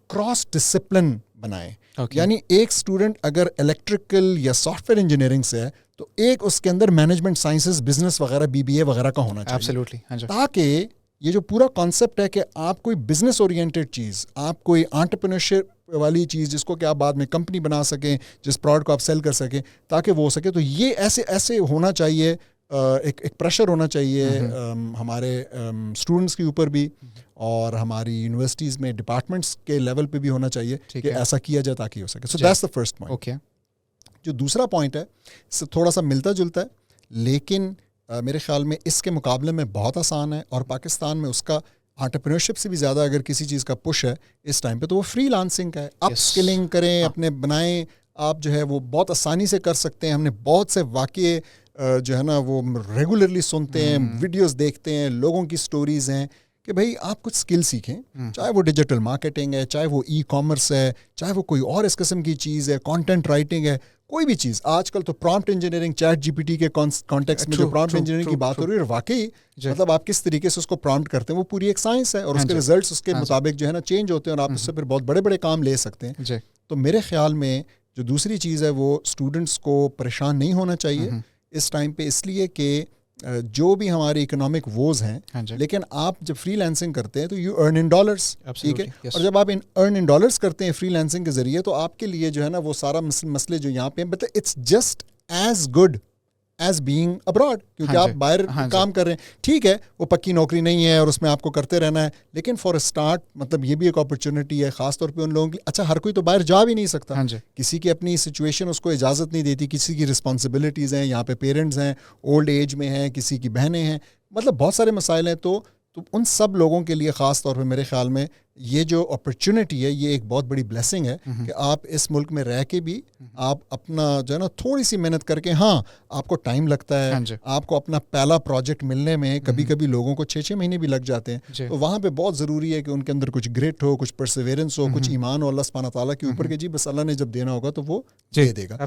کراس ڈسپلن بنائیں. یعنی ایک اسٹوڈنٹ اگر الیکٹریکل یا سافٹ ویئر انجینئرنگ سے ہے تو ایک اس کے اندر مینجمنٹ سائنسز, بزنس وغیرہ, بی بی اے وغیرہ کا ہونا چاہیے, تاکہ یہ جو پورا کانسیپٹ ہے کہ آپ کوئی بزنس اورینٹیڈ چیز, آپ کوئی انٹرپرینورشپ والی چیز جس کو کہ آپ بعد میں کمپنی بنا سکیں, جس پروڈکٹ کو آپ سیل کر سکیں, تاکہ وہ ہو سکے. تو یہ ایسے ہونا چاہیے, ایک پریشر ہونا چاہیے ہمارے اسٹوڈنٹس کے اوپر بھی, اور ہماری یونیورسٹیز میں ڈپارٹمنٹس کے لیول پہ بھی ہونا چاہیے کہ ایسا کیا جائے تاکہ ہو سکے. So that's the first point. جو دوسرا پوائنٹ ہے اس سے تھوڑا سا ملتا جلتا ہے, لیکن میرے خیال میں اس کے مقابلے میں بہت آسان ہے, اور پاکستان میں اس کا انٹرپرینورشپ سے بھی زیادہ اگر کسی چیز کا پش ہے اس ٹائم پہ تو وہ فری لانسنگ کا ہے. اپ اسکلنگ کریں, اپنے بنائیں, آپ جو ہے وہ بہت آسانی سے کر سکتے ہیں. ہم نے بہت سے واقعے جو ہے نا وہ ریگولرلی سنتے ہیں, ویڈیوز دیکھتے ہیں, لوگوں کی سٹوریز ہیں کہ بھائی آپ کچھ اسکل سیکھیں, چاہے وہ ڈیجیٹل مارکیٹنگ ہے, چاہے وہ ای کامرس ہے, چاہے وہ کوئی اور اس قسم کی چیز ہے, کانٹینٹ رائٹنگ ہے, کوئی بھی چیز. آج کل تو prompt engineering, chat G P T کے کانٹیکس میں جو پرامپٹ انجینئرنگ کی بات ہو رہی ہے, واقعی مطلب آپ کس طریقے سے اس کو پرامپٹ کرتے ہیں وہ پوری ایک سائنس ہے, اور اس کے ریزلٹس اس کے مطابق جو ہے نا چینج ہوتے ہیں, اور آپ اس سے پھر بہت بڑے بڑے کام لے سکتے ہیں. تو میرے خیال میں جو دوسری چیز ہے وہ اسٹوڈنٹس کو پریشان نہیں ہونا چاہیے اس ٹائم پہ, اس لیے کہ جو بھی ہماری اکنامک ووز ہیں, لیکن آپ جب فری لانسنگ کرتے ہیں تو یو ارن ان ڈالرس, ٹھیک ہے, اور جب آپ ارن ان ڈالرس کرتے ہیں فری لانسنگ کے ذریعے تو آپ کے لیے جو ہے نا وہ سارا مسئلے جو یہاں پہ ہیں, but it's just as good as being abroad, کیونکہ آپ باہر کام کر رہے ہیں. ٹھیک ہے وہ پکی نوکری نہیں ہے اور اس میں آپ کو کرتے رہنا ہے, لیکن فار اسٹارٹ مطلب یہ بھی ایک اپرچونٹی ہے, خاص طور پہ ان لوگوں کی. اچھا ہر کوئی تو باہر جا بھی نہیں سکتا, کسی کی اپنی سچویشن اس کو اجازت نہیں دیتی, کسی کی رسپانسبلٹیز ہیں, یہاں پہ پیرنٹس ہیں, اولڈ ایج میں ہیں, کسی کی بہنیں ہیں, مطلب بہت سارے مسائل ہیں. تو ان سب لوگوں کے لیے خاص طور پہ میرے خیال میں یہ جو اپرچونٹی ہے یہ ایک بہت بڑی بلیسنگ ہے کہ آپ اس ملک میں رہ کے بھی آپ اپنا جو ہے نا تھوڑی سی محنت کر کے, ہاں آپ کو ٹائم لگتا ہے, آپ کو اپنا پہلا پروجیکٹ ملنے میں کبھی کبھی لوگوں کو 6 مہینے بھی لگ جاتے ہیں, تو وہاں پہ بہت ضروری ہے کہ ان کے اندر کچھ گریٹ ہو, کچھ پرسیورنس ہو, کچھ ایمان ہو اللہ سبحانہ تعالیٰ کے اوپر کہ جی بس اللہ نے جب دینا ہوگا تو وہ دے دے گا.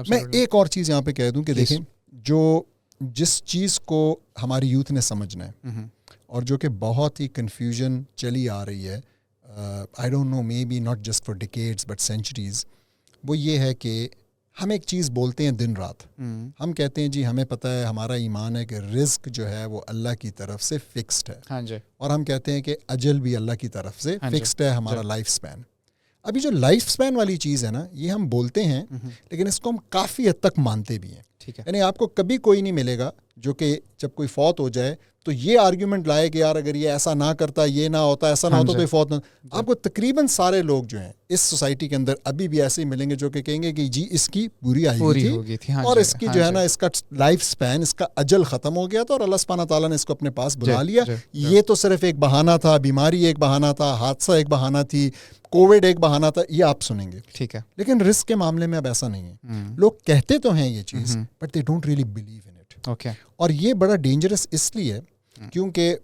میں ایک اور چیز یہاں پہ کہہ دوں کہ دیکھیں جو جس چیز کو ہماری یوتھ نے سمجھنا ہے اور جو کہ بہت ہی کنفیوژن چلی آ رہی ہے, I don't know maybe not just for decades but centuries, وہ یہ ہے کہ ہم ایک چیز بولتے ہیں دن رات, ہم کہتے ہیں جی ہمیں پتہ ہے, ہمارا ایمان ہے کہ رزق جو ہے وہ اللہ کی طرف سے فکسڈ ہے, اور ہم کہتے ہیں کہ اجل بھی اللہ کی طرف سے فکسڈ ہے, ہمارا لائف سپین. ابھی جو لائف سپین والی چیز ہے نا یہ ہم بولتے ہیں لیکن اس کو ہم کافی حد تک مانتے بھی ہیں. یعنی آپ کو کبھی کوئی نہیں ملے گا جو کہ جب کوئی فوت ہو جائے تو یہ آرگیومنٹ لائے کہ یار اگر یہ ایسا نہ کرتا, یہ نہ ہوتا, ایسا نہ ہوتا تو یہ فوت نہ. آپ کو تقریباً سارے لوگ جو ہیں اس سوسائٹی کے اندر ابھی بھی ایسے ہی ملیں گے جو کہ کہیں گے کہ جی اس کی پوری آیو تھی اور اس کی جو ہے نا اس کا لائف سپین, اس کا اجل ختم ہو گیا تھا اور اللہ سبحانہ تعالیٰ نے اس کو اپنے پاس بلا لیا. یہ تو صرف ایک بہانہ تھا, بیماری ایک بہانہ تھا, حادثہ ایک بہانہ تھی, کووڈ ایک بہانہ تھا, یہ آپ سنیں گے. ٹھیک ہے, لیکن رزق کے معاملے میں اب ایسا نہیں ہے. لوگ کہتے تو ہیں یہ چیز but they don't really believe in it. اور یہ بڑا ڈینجرس اس لیے کیونکہ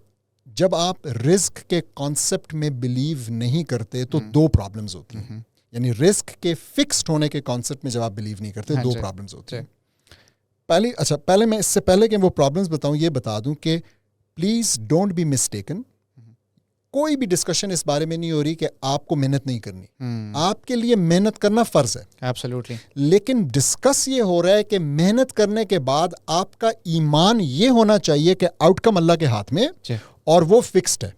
جب آپ رزق کے کانسیپٹ میں بلیو نہیں کرتے تو 2 پرابلمز ہوتی ہیں. یعنی رزق کے فکسڈ ہونے کے کانسیپٹ میں جب آپ بلیو نہیں کرتے 2 پرابلمز ہوتی ہیں. پہلے میں اس سے پہلے کہ وہ پرابلمز بتاؤں یہ بتا دوں کہ پلیز ڈونٹ بی مسٹیکن, کوئی بھی ڈسکشن اس بارے میں نہیں ہو رہی کہ آپ کو محنت نہیں کرنی, آپ کے لیے محنت کرنا فرض ہے ایبسلیوٹلی, لیکن ڈسکس یہ ہو رہا ہے کہ محنت کرنے کے بعد آپ کا ایمان یہ ہونا چاہیے کہ آؤٹ کم اللہ کے ہاتھ میں اور وہ فکسڈ ہے.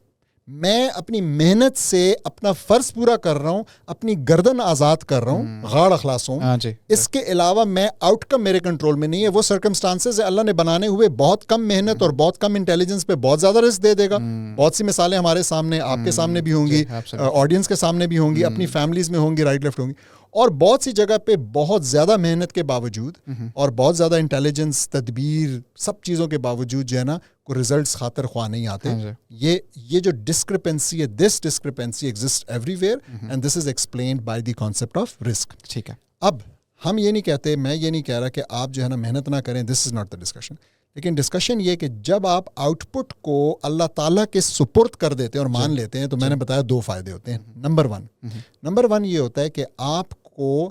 میں اپنی محنت سے اپنا فرض پورا کر رہا ہوں, اپنی گردن آزاد کر رہا ہوں, غاڑ اخلاص ہوں. اس کے علاوہ میں آؤٹ کم میرے کنٹرول میں نہیں ہے, وہ سرکمسٹانسز ہے اللہ نے بنانے ہوئے, بہت کم محنت اور بہت کم انٹیلیجنس پہ بہت زیادہ رزق دے دے گا. بہت سی مثالیں ہمارے سامنے, آپ کے سامنے بھی ہوں گی, آڈینس کے سامنے بھی ہوں گی, اپنی فیملیز میں ہوں گی, رائٹ لیفٹ ہوں گی. اور بہت سی جگہ پہ بہت زیادہ محنت کے باوجود اور بہت زیادہ انٹیلیجنس, تدبیر, سب چیزوں کے باوجود جو ہے نا کو ریزلٹس خاطر خواہ نہیں آتے. یہ جو ڈسکرپنسی ہے, this discrepancy exist everywhere and this is explained by the concept of risk. ٹھیک ہے. اب ہم یہ نہیں کہتے, میں یہ نہیں کہہ رہا کہ آپ جو ہے نا محنت نہ کریں, دس از ناٹ دا ڈسکشن. لیکن ڈسکشن یہ کہ جب آپ آؤٹ پٹ کو اللہ تعالیٰ کے سپرد کر دیتے ہیں اور مان لیتے ہیں, تو میں نے بتایا 2 فائدے ہوتے ہیں. نمبر ون یہ ہوتا ہے کہ آپ کو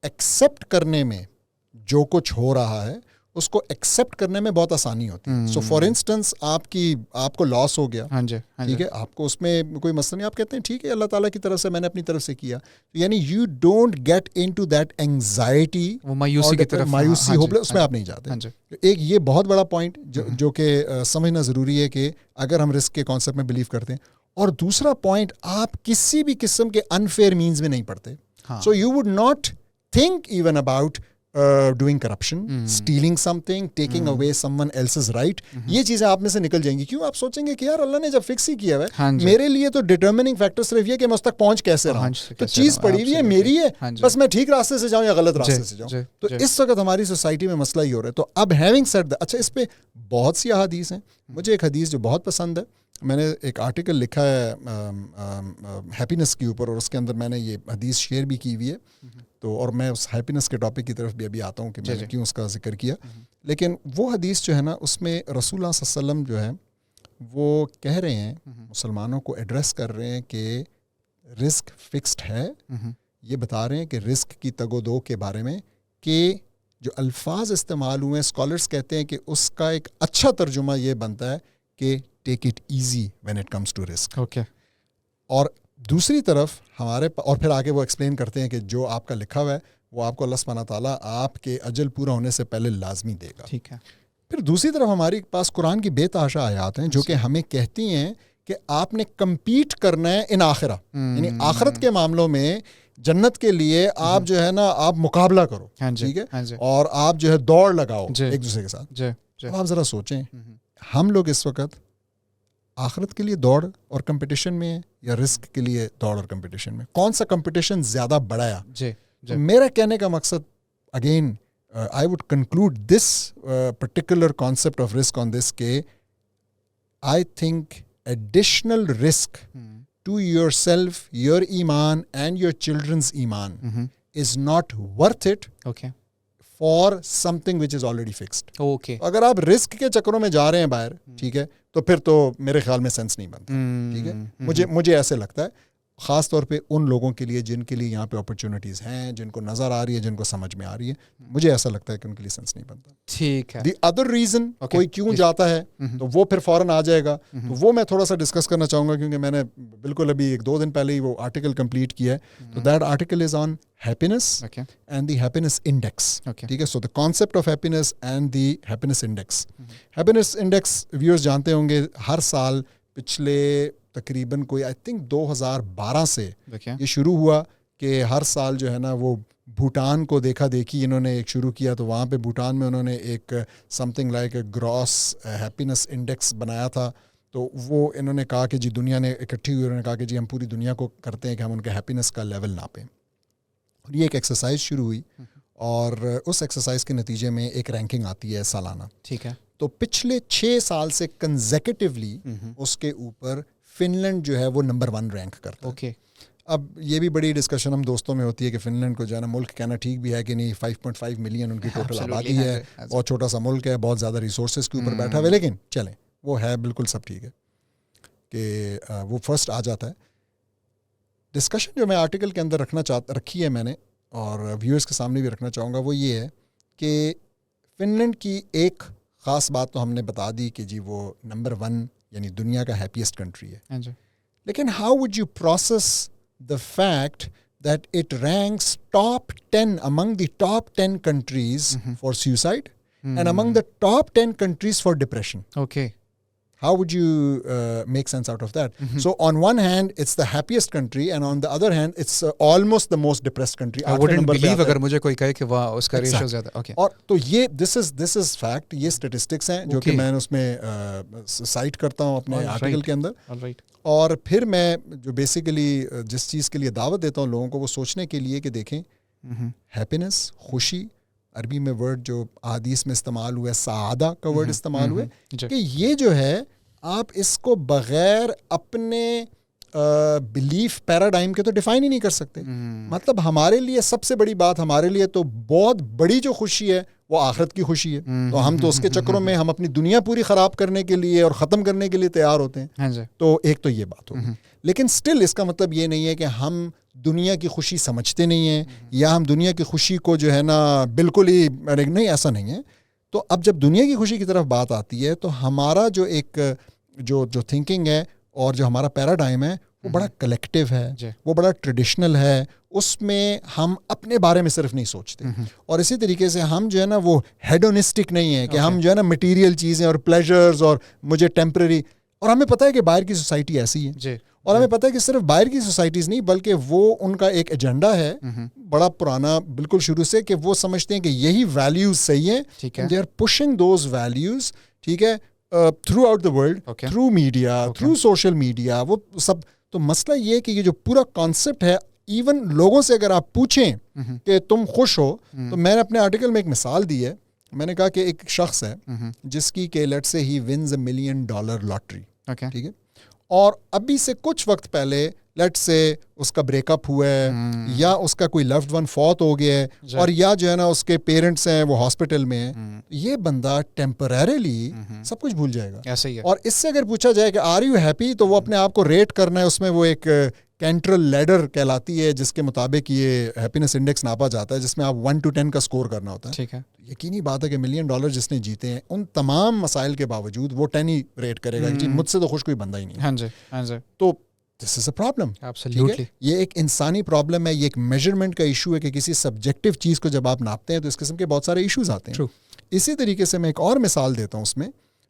ایکسیپٹ کرنے میں جو کچھ ہو رہا ہے اس کو ایکسیپٹ کرنے میں بہت آسانی ہوتی ہے. سو فار انسٹنس آپ کو لاس ہو گیا, ٹھیک ہے, آپ کو اس میں کوئی مسئلہ نہیں, آپ کہتے ہیں ٹھیک ہے اللہ تعالیٰ کی طرف سے, میں نے اپنی طرف سے کیا, یعنی you don't get into that anxiety, مایوسی ہوپ, اس میں آپ نہیں جاتے. ایک یہ بہت بڑا پوائنٹ جو کہ سمجھنا ضروری ہے کہ اگر ہم رسک کے کانسیپٹ میں بلیو کرتے ہیں. اور دوسرا پوائنٹ, آپ کسی بھی قسم کے انفیئر مینز میں نہیں پڑتے. So you would not think even about doing corruption, stealing something, taking away someone else's right. یہ چیزیں آپ میں سے نکل جائیں گی. کیوں؟ آپ سوچیں گے کہ یار اللہ نے جب فکس ہی کیا ہے, میرے لیے تو ڈٹرمننگ فیکٹر صرف یہ کہ میں اس تک پہنچ کیسے رہا ہوں. تو چیز پڑی ہوئی ہے, میری ہے, بس میں ٹھیک راستے سے جاؤں یا غلط راستے سے جاؤں. تو اس وقت ہماری سوسائٹی میں مسئلہ ہی ہو رہا ہے. تو اب ہیونگ سیڈ دیٹ, اچھا اس پہ بہت سی احادیث ہیں. مجھے ایک حدیث جو بہت پسند ہے, میں نے ایک آرٹیکل لکھا ہے ہیپینس کے اوپر, اور اس کے اندر میں نے یہ حدیث شیئر بھی کی ہوئی ہے. تو اور میں اس ہیپینس کے ٹاپک کی طرف بھی ابھی آتا ہوں کہ میں نے کیوں اس کا ذکر کیا. لیکن وہ حدیث جو ہے نا, اس میں رسول اللہ صلی اللہ علیہ وسلم جو ہے وہ کہہ رہے ہیں, مسلمانوں کو ایڈریس کر رہے ہیں کہ رزق فکسڈ ہے. یہ بتا رہے ہیں کہ رزق کی تگ و دو کے بارے میں, کہ جو الفاظ استعمال ہوئے ہیں, اسکالرس کہتے ہیں کہ اس کا ایک اچھا ترجمہ یہ بنتا ہے کہ take it easy when it comes to risk. اور دوسری طرف ہمارے اور پھر آگے وہ ایکسپلین کرتے ہیں کہ جو آپ کا لکھا ہوا ہے وہ آپ کو اللہ سبحانہ تعالیٰ آپ کے اجل پورا ہونے سے پہلے لازمی دے گا. ٹھیک ہے. پھر دوسری طرف ہمارے پاس قرآن کی بے تحاشا آیات ہیں جو کہ ہمیں کہتی ہیں کہ آپ نے کمپیٹ کرنا ہے ان آخرہ, یعنی آخرت کے معاملوں میں جنت کے لیے آپ جو ہے نا آپ مقابلہ کرو, ٹھیک ہے, اور آپ جو ہے دوڑ لگاؤ ایک دوسرے کے ساتھ. اب آپ ذرا سوچیں, ہم لوگ اس وقت آخرت کے لیے دوڑ اور کمپٹیشن میں یا رسک کے لیے دوڑ اور کمپٹیشن میں, کون سا کمپٹیشن زیادہ بڑا ہے؟ میرا کہنے کا مقصد, again I would conclude this particular concept of risk on this کہ I think additional risk to yourself, your iman and your children's iman is not worth it for something which is already fixed. اگر آپ risk کے چکروں میں جا رہے ہیں باہر, ٹھیک ہے, تو پھر تو میرے خیال میں سینس نہیں بنتا. ٹھیک ہے, مجھے ایسے لگتا ہے, خاص طور پہ ان لوگوں کے لیے جن کے لیے یہاں پہ اپرچونیٹیز ہیں, جن کو نظر آ رہی ہے, جن کو سمجھ میں آ رہی ہے, مجھے ایسا لگتا ہے کہ ان کے لیے سینس نہیں بنتا. ٹھیک ہے. دی ادر ریزن کوئی کیوں جاتا ہے تو وہ پھر فوراً آ جائے گا, تو وہ میں تھوڑا سا ڈسکس کرنا چاہوں گا, کیونکہ میں نے بالکل ابھی 1-2 دن پہلے ہی وہ آرٹیکل کمپلیٹ کیا ہے. تو that article is on happiness and the happiness index. ٹھیک ہے. So the concept of happiness and the happiness index. Happiness index viewers جانتے ہوں گے, ہر سال پچھلے تقریباً کوئی آئی تھنک 2012 سے یہ شروع ہوا کہ ہر سال جو ہے نا وہ بھوٹان کو دیکھا دیکھی انہوں نے ایک شروع کیا. تو وہاں پہ بھوٹان میں انہوں نے ایک something like a gross happiness index بنایا تھا. تو وہ انہوں نے کہا کہ جی دنیا نے اکٹھی ہوئی, انہوں نے کہا کہ جی ہم پوری دنیا کو کرتے ہیں کہ ہم ان کے ہیپینس کا لیول ناپیں. اور یہ ایک ایکسرسائز شروع ہوئی, اور اس ایکسرسائز کے نتیجے میں ایک رینکنگ آتی ہے سالانہ. ٹھیک ہے. تو پچھلے 6 سال سے کنزیکٹیولی اس کے اوپر فن لینڈ جو ہے وہ نمبر 1 رینک کرتا ہے. اب یہ بھی بڑی ڈسکشن ہم دوستوں میں ہوتی ہے کہ فن لینڈ کو جو ہے نا ملک کہنا ٹھیک بھی ہے کہ نہیں, 5.5 ملین ان کی ٹوٹل آبادی ہے, بہت چھوٹا سا ملک ہے, بہت زیادہ ریسورسز کے اوپر بیٹھا ہوا ہے, لیکن چلیں وہ ہے بالکل سب ٹھیک ہے کہ وہ فرسٹ آ جاتا ہے. ڈسکشن جو میں آرٹیکل کے اندر رکھی ہے میں نے, اور ویورز کے سامنے بھی رکھنا چاہوں گا, وہ یہ ہے کہ فن لینڈ کی ایک خاص بات تو ہم نے بتا دی کہ جی وہ نمبر 1 یعنی دنیا کا ہیپیسٹ کنٹری ہے. لیکن how would you process the fact that it ranks top 10 among the top 10 countries for suicide and among the top 10 countries for depression? How would you make sense out of that? So on one hand, it's the happiest country, and on the other hand, it's almost the most depressed country. I wouldn't believe اگر مجھے کوئی کہے کہ واہ اس کا ratio زیادہ. اور تو یہ this is fact, یہ statistics ہیں جو کہ میں اس میں سائٹ کرتا ہوں اپنے آرٹیکل کے اندر. اور پھر میں جو بیسیکلی جس چیز کے لیے دعوت دیتا ہوں لوگوں کو وہ سوچنے کے لیے کہ دیکھیں ہیپینس, خوشی عربی میں ورڈ جو احادیث میں استعمال ہوا ہے سعادہ کا ورڈ استعمال ہوا ہے کہ یہ جو ہے آپ اس کو بغیر اپنے بلیف پیراڈائم کے تو ڈیفائن ہی نہیں کر سکتے. مطلب ہمارے لیے سب سے بڑی بات, ہمارے لیے تو بہت بڑی جو خوشی ہے وہ آخرت کی خوشی ہے, تو ہم تو اس کے چکروں میں ہم اپنی دنیا پوری خراب کرنے کے لیے اور ختم کرنے کے لیے تیار ہوتے ہیں. تو ایک تو یہ بات ہوگی, لیکن سٹل اس کا مطلب یہ نہیں ہے کہ ہم دنیا کی خوشی سمجھتے نہیں ہیں یا ہم دنیا کی خوشی کو جو ہے نا بالکل ہی نہیں, ایسا نہیں ہے. تو اب جب دنیا کی خوشی کی طرف بات آتی ہے تو ہمارا جو ایک جو تھنکنگ ہے اور جو ہمارا پیراڈائم ہے وہ بڑا کلیکٹیو ہے, وہ بڑا ٹریڈیشنل ہے, اس میں ہم اپنے بارے میں صرف نہیں سوچتے. اور اسی طریقے سے ہم جو ہے نا وہ ہیڈونسٹک نہیں ہے کہ ہم جو ہے نا مٹیریل چیزیں اور پلیجرز اور مجھے ٹیمپرری, اور ہمیں پتہ ہے کہ باہر کی سوسائٹی ایسی ہے, اور ہمیں پتہ ہے کہ صرف باہر کی سوسائٹیز نہیں بلکہ وہ ان کا ایک ایجنڈا ہے بڑا پرانا بالکل شروع سے, کہ وہ سمجھتے ہیں کہ یہی ویلیوز صحیح ہیں, they are pushing those values, ٹھیک ہے, throughout the world, through media, through social media, وہ سب. تو مسئلہ یہ ہے کہ یہ جو پورا کانسیپٹ ہے, ایون لوگوں سے اگر آپ پوچھیں کہ تم خوش ہو, تو میں نے اپنے آرٹیکل میں ایک مثال دی ہے. میں نے کہا کہ ایک شخص ہے جس کی کہ لیٹ سے ہی ونز $1 ملین لاٹری, ٹھیک ہے, اور ابھی سے کچھ وقت پہلے لیٹ سے اس کا بریک اپ ہوا ہے یا اس کا کوئی لوڈ ون فوت ہو گیا ہے, اور یا جو ہے نا اس کے پیرنٹس ہیں وہ ہاسپٹل میں ہیں, یہ بندہ ٹیمپریریلی سب کچھ بھول جائے گا. ایسا ہی ہے. اور اس سے اگر پوچھا جائے کہ آر یو ہیپی, تو وہ اپنے آپ کو ریٹ کرنا ہے, اس میں وہ ایک کینٹرل لیڈر کہلاتی ہے جس کے مطابق یہ ہیپینس انڈیکس ناپا جاتا ہے, جس میں آپ 1 to 10 کا سکور کرنا ہوتا ہے. ٹھیک ہے. یقینی بات ہے کہ $1 ملین جس نے جیتے ہیں ان تمام مسائل کے باوجود وہ 10 ہی ریٹ کرے گا کہ مجھ سے تو خوش کوئی بندہ ہی نہیں. ہاں جی, ہاں جی. تو this is a problem. Absolutely. یہ ایک انسانی پرابلم ہے, یہ ایک میجرمنٹ کا ایشو ہے کہ کسی سبجیکٹیو چیز کو جب آپ ناپتے ہیں تو اس قسم کے بہت سارے ایشوز آتے ہیں. اسی طریقے سے میں ایک اور مثال دیتا ہوں اس میں,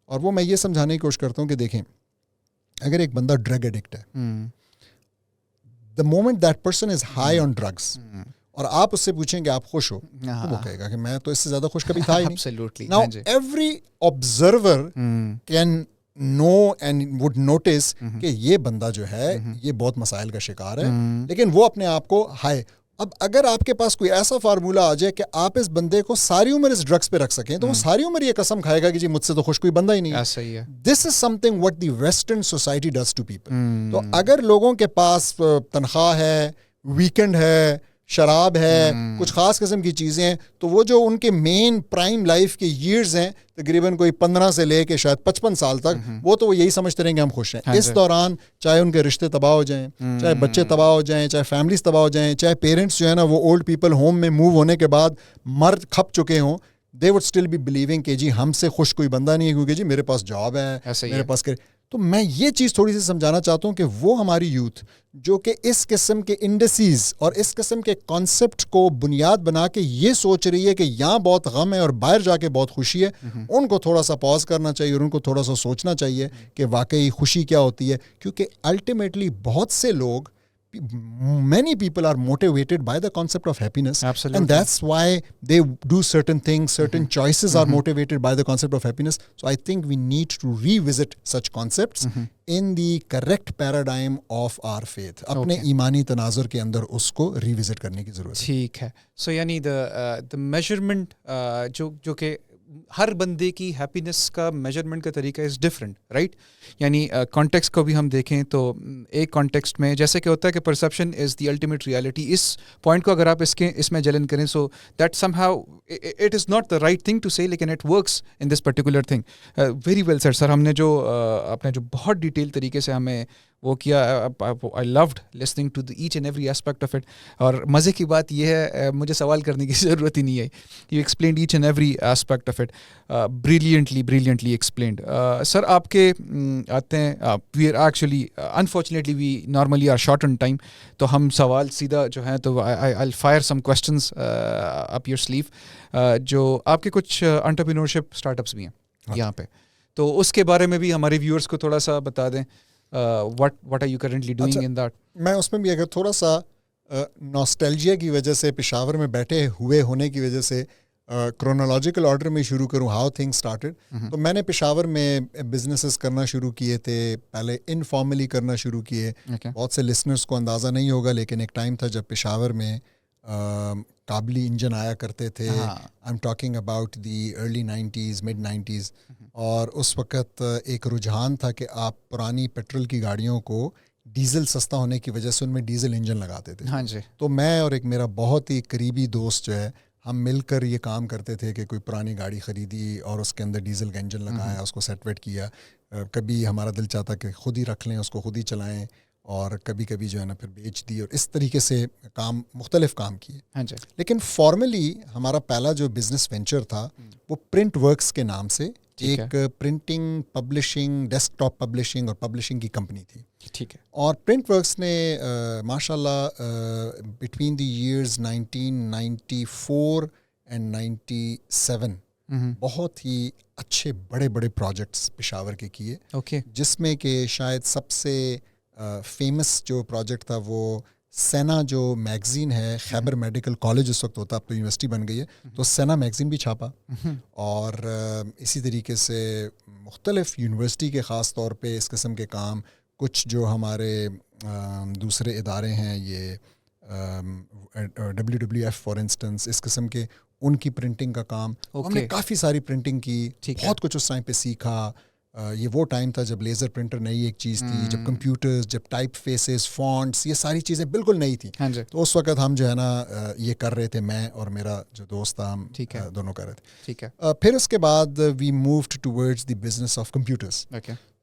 اور وہ میں یہ سمجھانے کی کوشش کرتا ہوں کہ دیکھیں, اگر ایک بندہ ڈرگ ایڈکٹ ہے, the moment that person is high on drugs, اور آپ اس سے پوچھیں کہ آپ خوش ہو, تو وہ کہے گا کہ میں تو اس سے زیادہ خوش کبھی تھا ہی نہیں. Absolutely. Now every observer can know and would notice کہ یہ بندہ جو ہے یہ بہت مسائل کا شکار ہے, لیکن وہ اپنے آپ کو ہائے. اب اگر آپ کے پاس کوئی ایسا فارمولہ آ جائے کہ آپ اس بندے کو ساری عمر اس ڈرگس پہ رکھ سکیں, تو وہ ساری عمر یہ قسم کھائے گا کہ جی مجھ سے تو خوش کوئی بندہ ہی نہیں. ایسا ہی ہے. This is something what the western society does to people. تو اگر لوگوں کے پاس تنخواہ ہے, ویکنڈ ہے, شراب ہے, کچھ خاص قسم کی چیزیں ہیں, تو وہ جو ان کے مین پرائم لائف کے ایئرز ہیں تقریباً کوئی 15 سے لے کے شاید 55 سال تک, وہ تو وہ یہی سمجھتے رہیں کہ ہم خوش ہیں. اس دوران چاہے ان کے رشتے تباہ ہو جائیں, چاہے بچے تباہ ہو جائیں, چاہے فیملیز تباہ ہو جائیں, چاہے پیرنٹس جو ہے نا وہ اولڈ پیپل ہوم میں موو ہونے کے بعد مر کھپ چکے ہوں, they would still be believing کہ جی ہم سے خوش کوئی بندہ نہیں ہے کیونکہ جی میرے پاس جاب ہے, میرے پاس. تو میں یہ چیز تھوڑی سی سمجھانا چاہتا ہوں کہ وہ ہماری یوتھ جو کہ اس قسم کے انڈسیز اور اس قسم کے کانسیپٹ کو بنیاد بنا کے یہ سوچ رہی ہے کہ یہاں بہت غم ہے اور باہر جا کے بہت خوشی ہے, ان کو تھوڑا سا پاز کرنا چاہیے اور ان کو تھوڑا سا سوچنا چاہیے کہ واقعی خوشی کیا ہوتی ہے. کیونکہ الٹیمیٹلی بہت سے لوگ, many people are motivated by the concept of happiness. Absolutely. And that's why they do certain things, certain choices are motivated by the concept of happiness. So I think we need to revisit such concepts in the correct paradigm of our faith. اپنے ایمانی تناظر کے اندر اس کو revisit کرنے کی ضرورت ہے. ٹھیک ہے. سو یعنی the measurement جو کہ ہر بندے کی ہیپینس کا میجرمنٹ کا طریقہ از ڈفرینٹ, رائٹ. یعنی کانٹیکسٹ کو بھی ہم دیکھیں تو ایک کانٹیکسٹ میں جیسے کہ ہوتا ہے کہ perception is the ultimate reality, اس پوائنٹ کو اگر آپ اس میں جلن کریں, so that somehow it is not the right thing to say, لیکن it works in this particular thing. Very well sir. Sir ہم نے جو آپ نے جو بہت ڈیٹیل طریقے سے ہمیں وہ کیا, I loved listening to each and every aspect of it. اور مزے کی بات یہ ہے, مجھے سوال کرنے کی ضرورت ہی نہیں ہے, you explained each and every aspect of it brilliantly explained. Sir آپ کے آتے ہیں, we are actually unfortunately we normally are short on time, تو ہم سوال سیدھا جو ہیں تو I fire some questions up your sleeve. جو آپ کے کچھ انٹرپرینورشپ اسٹارٹ اپس بھی ہیں یہاں پہ, تو اس کے بارے میں بھی ہمارے ویورس کو تھوڑا سا بتا دیں. What are you currently doing in that? میں اس میں بھی اگر تھوڑا سا نوسٹیلجیا کی وجہ سے, پشاور میں بیٹھے ہوئے ہونے کی وجہ سے کرونالوجیکل آرڈر میں شروع کروں ہاؤ تھنگس اسٹارٹڈ. تو میں نے پشاور میں بزنسز کرنا شروع کیے تھے, پہلے انفارملی کرنا شروع کیے. بہت سے لسنرس کو اندازہ نہیں ہوگا لیکن ایک ٹائم تھا جب پشاور میں قابلی انجن آیا کرتے تھے. I am talking about the early 90s mid 90s. اور اس وقت ایک رجحان تھا کہ آپ پرانی پیٹرول کی گاڑیوں کو ڈیزل سستا ہونے کی وجہ سے ان میں ڈیزل انجن لگاتے تھے. ہاں جی. تو میں اور ایک میرا بہت ہی قریبی دوست جو ہے, ہم مل کر یہ کام کرتے تھے کہ کوئی پرانی گاڑی خریدی اور اس کے اندر ڈیزل کا انجن لگایا, اس کو سیٹ ویٹ کیا. کبھی ہمارا دل چاہتا کہ خود ہی رکھ لیں, اس کو خود ہی چلائیں, اور کبھی کبھی جو ہے نا پھر بیچ دی, اور اس طریقے سے مختلف کام کیے. ہاں جی. لیکن فارملی ہمارا پہلا جو بزنس وینچر تھا وہ پرنٹ ورکس کے نام سے ایک printing, publishing, desktop publishing اور پبلشنگ کی کمپنی تھی. ٹھیک ہے. اور پرنٹ ورکس نے ماشاء اللہ بٹوین دی ایئرز 1994 اینڈ 97 بہت ہی اچھے بڑے بڑے پروجیکٹس پشاور کے کیے. جس میں کہ شاید سب سے فیمس جو پروجیکٹ تھا وہ سینا جو میگزین ہے, خیبر میڈیکل کالج اس وقت ہوتا, اب تو یونیورسٹی بن گئی ہے, تو سینا میگزین بھی چھاپا. اور اسی طریقے سے مختلف یونیورسٹی کے خاص طور پہ اس قسم کے کام, کچھ جو ہمارے دوسرے ادارے ہیں, یہ WWF فار انسٹنس, اس قسم کے ان کی پرنٹنگ کا کام. ہم نے کافی ساری پرنٹنگ کی, بہت کچھ اس ٹائم پہ سیکھا. یہ وہ ٹائم تھا جب لیزر پرنٹر نئی ایک چیز تھی, جب کمپیوٹرز, جب ٹائپ فیسز, فونٹس, یہ ساری چیزیں بالکل نئی تھیں. تو اس وقت ہم جو ہے نا یہ کر رہے تھے, میں اور میرا جو دوست تھا, ہم دونوں کر رہے تھے. ٹھیک ہے. پھر اس کے بعد we moved towards the business of computers.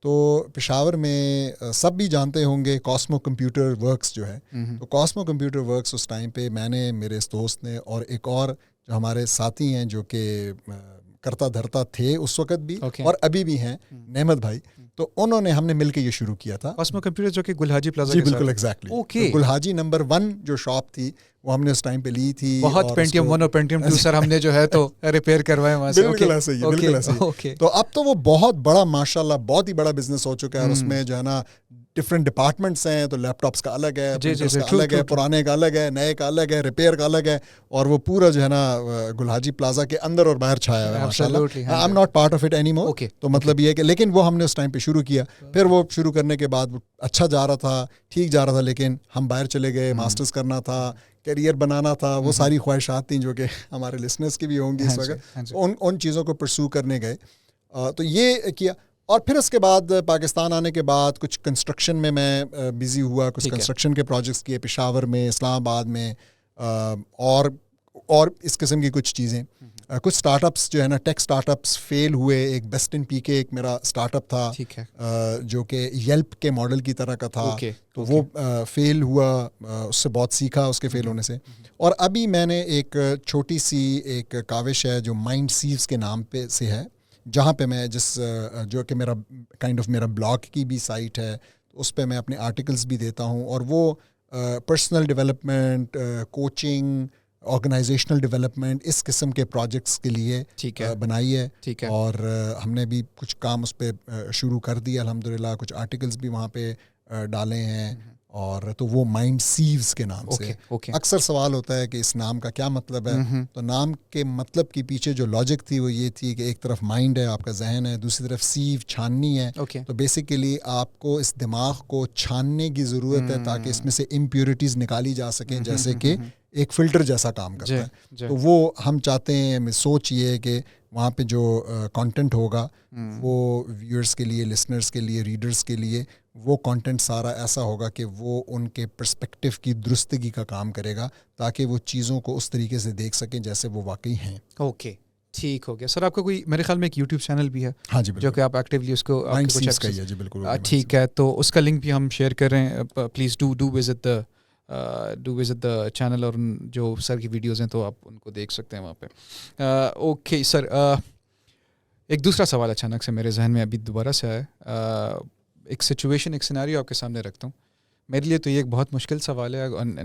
تو پشاور میں سب بھی جانتے ہوں گے کاسمو کمپیوٹر ورکس جو ہے. تو کاسمو کمپیوٹر ورکس اس ٹائم پہ میں نے, میرے اس دوست نے, اور ایک اور جو ہمارے ساتھی ہیں جو کہ کرتا دھرتا تھے اس وقت بھی اور ابھی بھی ہیں, نعمت بھائی, تو انہوں نے, ہم نے مل کے یہ شروع کیا تھا. کاسمو کمپیوٹر جو کہ گلحاجی پلازا. جی بالکل ایگزیکٹلی. گلحاجی نمبر 1 جو شاپ تھی وہ ہم نے اس ٹائم پہ لی تھی. بہت پینٹیم 1 اور پینٹیم 2 سر ہم نے جو ہے تو ریپیئر کروائے وہاں سے. بالکل ایسے ہی, بالکل ایسے ہی. تو اب تو وہ بہت بڑا ماشاءاللہ بہت ہی بڑا بزنس ہو چکا ہے, اور اس میں جو ہے نا ڈفرینٹ ڈپارٹمنٹس ہیں. تو لیپ ٹاپس کا الگ ہے, پرنٹرز کا الگ ہے, پرانے کا الگ ہے, نئے کا الگ ہے, ریپیئر کا الگ ہے, اور وہ پورا جو ہے نا گلحاجی پلازا کے اندر اور باہر چھایا ہوا ہے ماشاءاللہ. I am not part of it any more. تو مطلب یہ ہے کہ لیکن وہ ہم نے اس ٹائم پہ شروع کیا. پھر وہ شروع کرنے کے بعد اچھا جا رہا تھا, ٹھیک جا رہا تھا, لیکن ہم باہر چلے گئے, ماسٹرز کرنا تھا, کیریئر بنانا تھا, وہ ساری خواہشات تھیں جو کہ ہمارے لسنرس کی بھی ہوں گی اس وقت. ان چیزوں کو پرسو کرنے گئے. تو یہ کیا. اور پھر اس کے بعد پاکستان آنے کے بعد کچھ کنسٹرکشن میں بزی ہوا, کچھ کنسٹرکشن کے پروجیکٹس کیے پشاور میں, اسلام آباد میں, اور اس قسم کی کچھ چیزیں. کچھ اسٹارٹ اپس جو ہے نا, ٹیک اسٹارٹ اپس فیل ہوئے. ایک بیسٹ ان پی کے ایک میرا اسٹارٹ اپ تھا جو کہ یلپ کے ماڈل کی طرح کا تھا. تو وہ فیل ہوا, اس سے بہت سیکھا اس کے فیل ہونے سے. اور ابھی میں نے ایک چھوٹی سی ایک کاوش ہے جو مائنڈ سیوز کے نام پہ سے ہے, جہاں پہ میں جو کہ میرا کائنڈ آف میرا بلاگ کی بھی سائٹ ہے, اس پہ میں اپنے آرٹیکلس بھی دیتا ہوں. اور وہ personal development, coaching, organisational development, اس قسم کے پروجیکٹس کے لیے بنائی ہے. اور ہم نے بھی کچھ کام اس پہ شروع کر دیا الحمدللہ. کچھ آرٹیکلس بھی وہاں پہ ڈالے ہیں. اور تو وہ مائنڈ سیوز کے نام سے. اکثر سوال ہوتا ہے کہ اس نام کا کیا مطلب ہے. تو نام کے مطلب کے پیچھے جو لاجک تھی وہ یہ تھی کہ ایک طرف مائنڈ ہے, آپ کا ذہن ہے, دوسری طرف سیو چھاننی ہے. تو بیسیکلی آپ کو اس دماغ کو چھاننے کی ضرورت ہے تاکہ اس میں سے امپیورٹیز نکالی جا سکیں, جیسے کہ ایک فلٹر جیسا کام کرتا ہے. تو وہ ہم چاہتے ہیں, سوچ یہ ہے کہ وہاں پہ جو کانٹینٹ ہوگا وہ ویورز کے لیے, لسنرز کے لیے, ریڈرز کے لیے, وہ کانٹینٹ سارا ایسا ہوگا کہ وہ ان کے پرسپیکٹیو کی درستگی کا کام کرے گا, تاکہ وہ چیزوں کو اس طریقے سے دیکھ سکیں جیسے وہ واقعی ہیں. اوکے, ٹھیک ہو گیا. سر آپ کا کوئی, میرے خیال میں ایک یوٹیوب چینل بھی ہے. ہاں جی, جو کہ آپ ایکٹیولی اس کو جی بالکل ٹھیک ہے. تو اس کا لنک بھی ہم شیئر کر رہے ہیں. Please do visit the channel, اور جو سر کی ویڈیوز ہیں تو آپ ان کو دیکھ سکتے ہیں وہاں پہ. اوکے سر, ایک دوسرا سوال اچانک سے میرے ذہن میں ابھی دوبارہ سے آیا. ایک سچویشن, ایک سیناریو آپ کے سامنے رکھتا ہوں. میرے لیے تو یہ ایک بہت مشکل سوال ہے.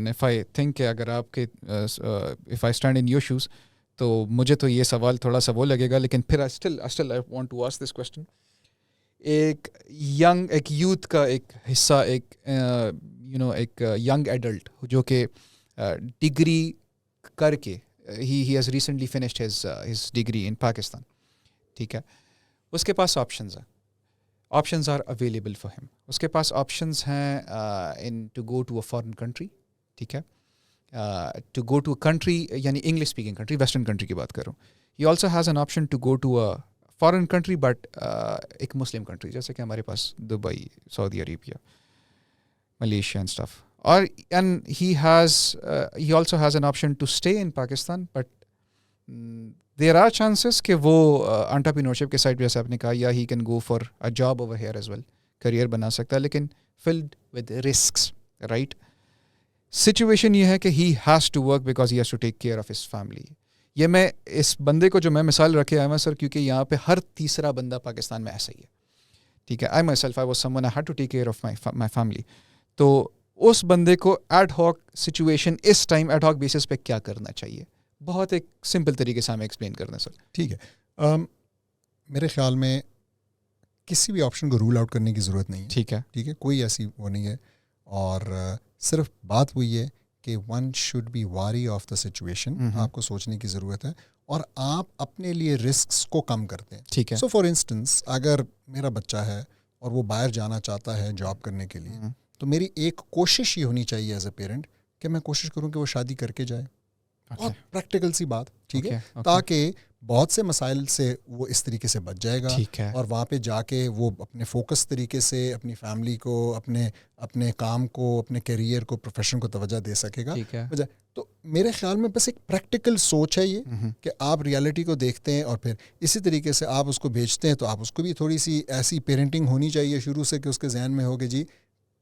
اف آئی تھنک کہ اگر آپ کے if I stand in your shoes تو مجھے تو یہ سوال تھوڑا سا وہ لگے گا, لیکن پھر still I want to ask this question. ایک یوتھ کا ایک حصہ, ایک ایک ینگ ایڈلٹ جو کہ ڈگری کر کے, he has recently finished his degree in Pakistan, ٹھیک ہے. اس کے پاس آپشنز ہیں, options are available for him. اس کے پاس آپشنز ہیں in to go to a foreign country, ٹھیک ہے. to go to a country, یعنی English speaking country, western country کی بات کر رہا ہوں. He also has an option to go to a foreign country but ایک مسلم کنٹری جیسے کہ ہمارے پاس Dubai, Saudi Arabia, Malaysia and stuff. اور and he also has an option to stay in Pakistan but there are chances کہ وہ entrepreneurship کے side جیسے آپ نے کہا, یا he can go for a job over here as well, career بنا سکتا ہے, لیکن filled with risks, right. Situation یہ ہے کہ he has to work because he has to take care of his family. یہ میں اس بندے کو جو میں مثال رکھے آیا ہوں سر, کیونکہ یہاں پہ ہر تیسرا بندہ پاکستان میں ایسا ہی ہے, ٹھیک ہے. I myself, I was someone, I had to take care of my family. تو اس بندے کو ایڈ ہاک سچویشن اس ٹائم ایڈ ہاک بیسس پہ کیا کرنا چاہیے, بہت ایک سمپل طریقے سے ہمیں ایکسپلین کرنا سر. ٹھیک ہے. میرے خیال میں کسی بھی آپشن کو رول آؤٹ کرنے کی ضرورت نہیں ہے. ٹھیک ہے, ٹھیک ہے, کوئی ایسی وہ نہیں ہے. اور صرف بات وہی ہے کہ ون شوڈ بی واری آف دا سچویشن. آپ کو سوچنے کی ضرورت ہے اور آپ اپنے لیے رسکس کو کم کرتے ہیں. ٹھیک ہے. سو فار انسٹنس اگر میرا بچہ ہے اور وہ باہر جانا چاہتا ہے جاب کرنے کے لیے, تو میری ایک کوشش یہ ہونی چاہیے ایز اے پیرنٹ کہ میں کوشش کروں کہ وہ شادی کر کے جائے. بہت پریکٹیکل سی بات, ٹھیک ہے, تاکہ بہت سے مسائل سے وہ اس طریقے سے بچ جائے گا, اور وہاں پہ جا کے وہ اپنے فوکس طریقے سے اپنی فیملی کو, اپنے کام کو, اپنے کیریئر کو, پروفیشن کو توجہ دے سکے گا. تو میرے خیال میں بس ایک پریکٹیکل سوچ ہے یہ کہ آپ ریالٹی کو دیکھتے ہیں اور پھر اسی طریقے سے آپ اس کو بھیجتے ہیں. تو آپ اس کو بھی تھوڑی سی ایسی پیرنٹنگ ہونی چاہیے شروع سے کہ اس کے ذہن میں ہو کہ جی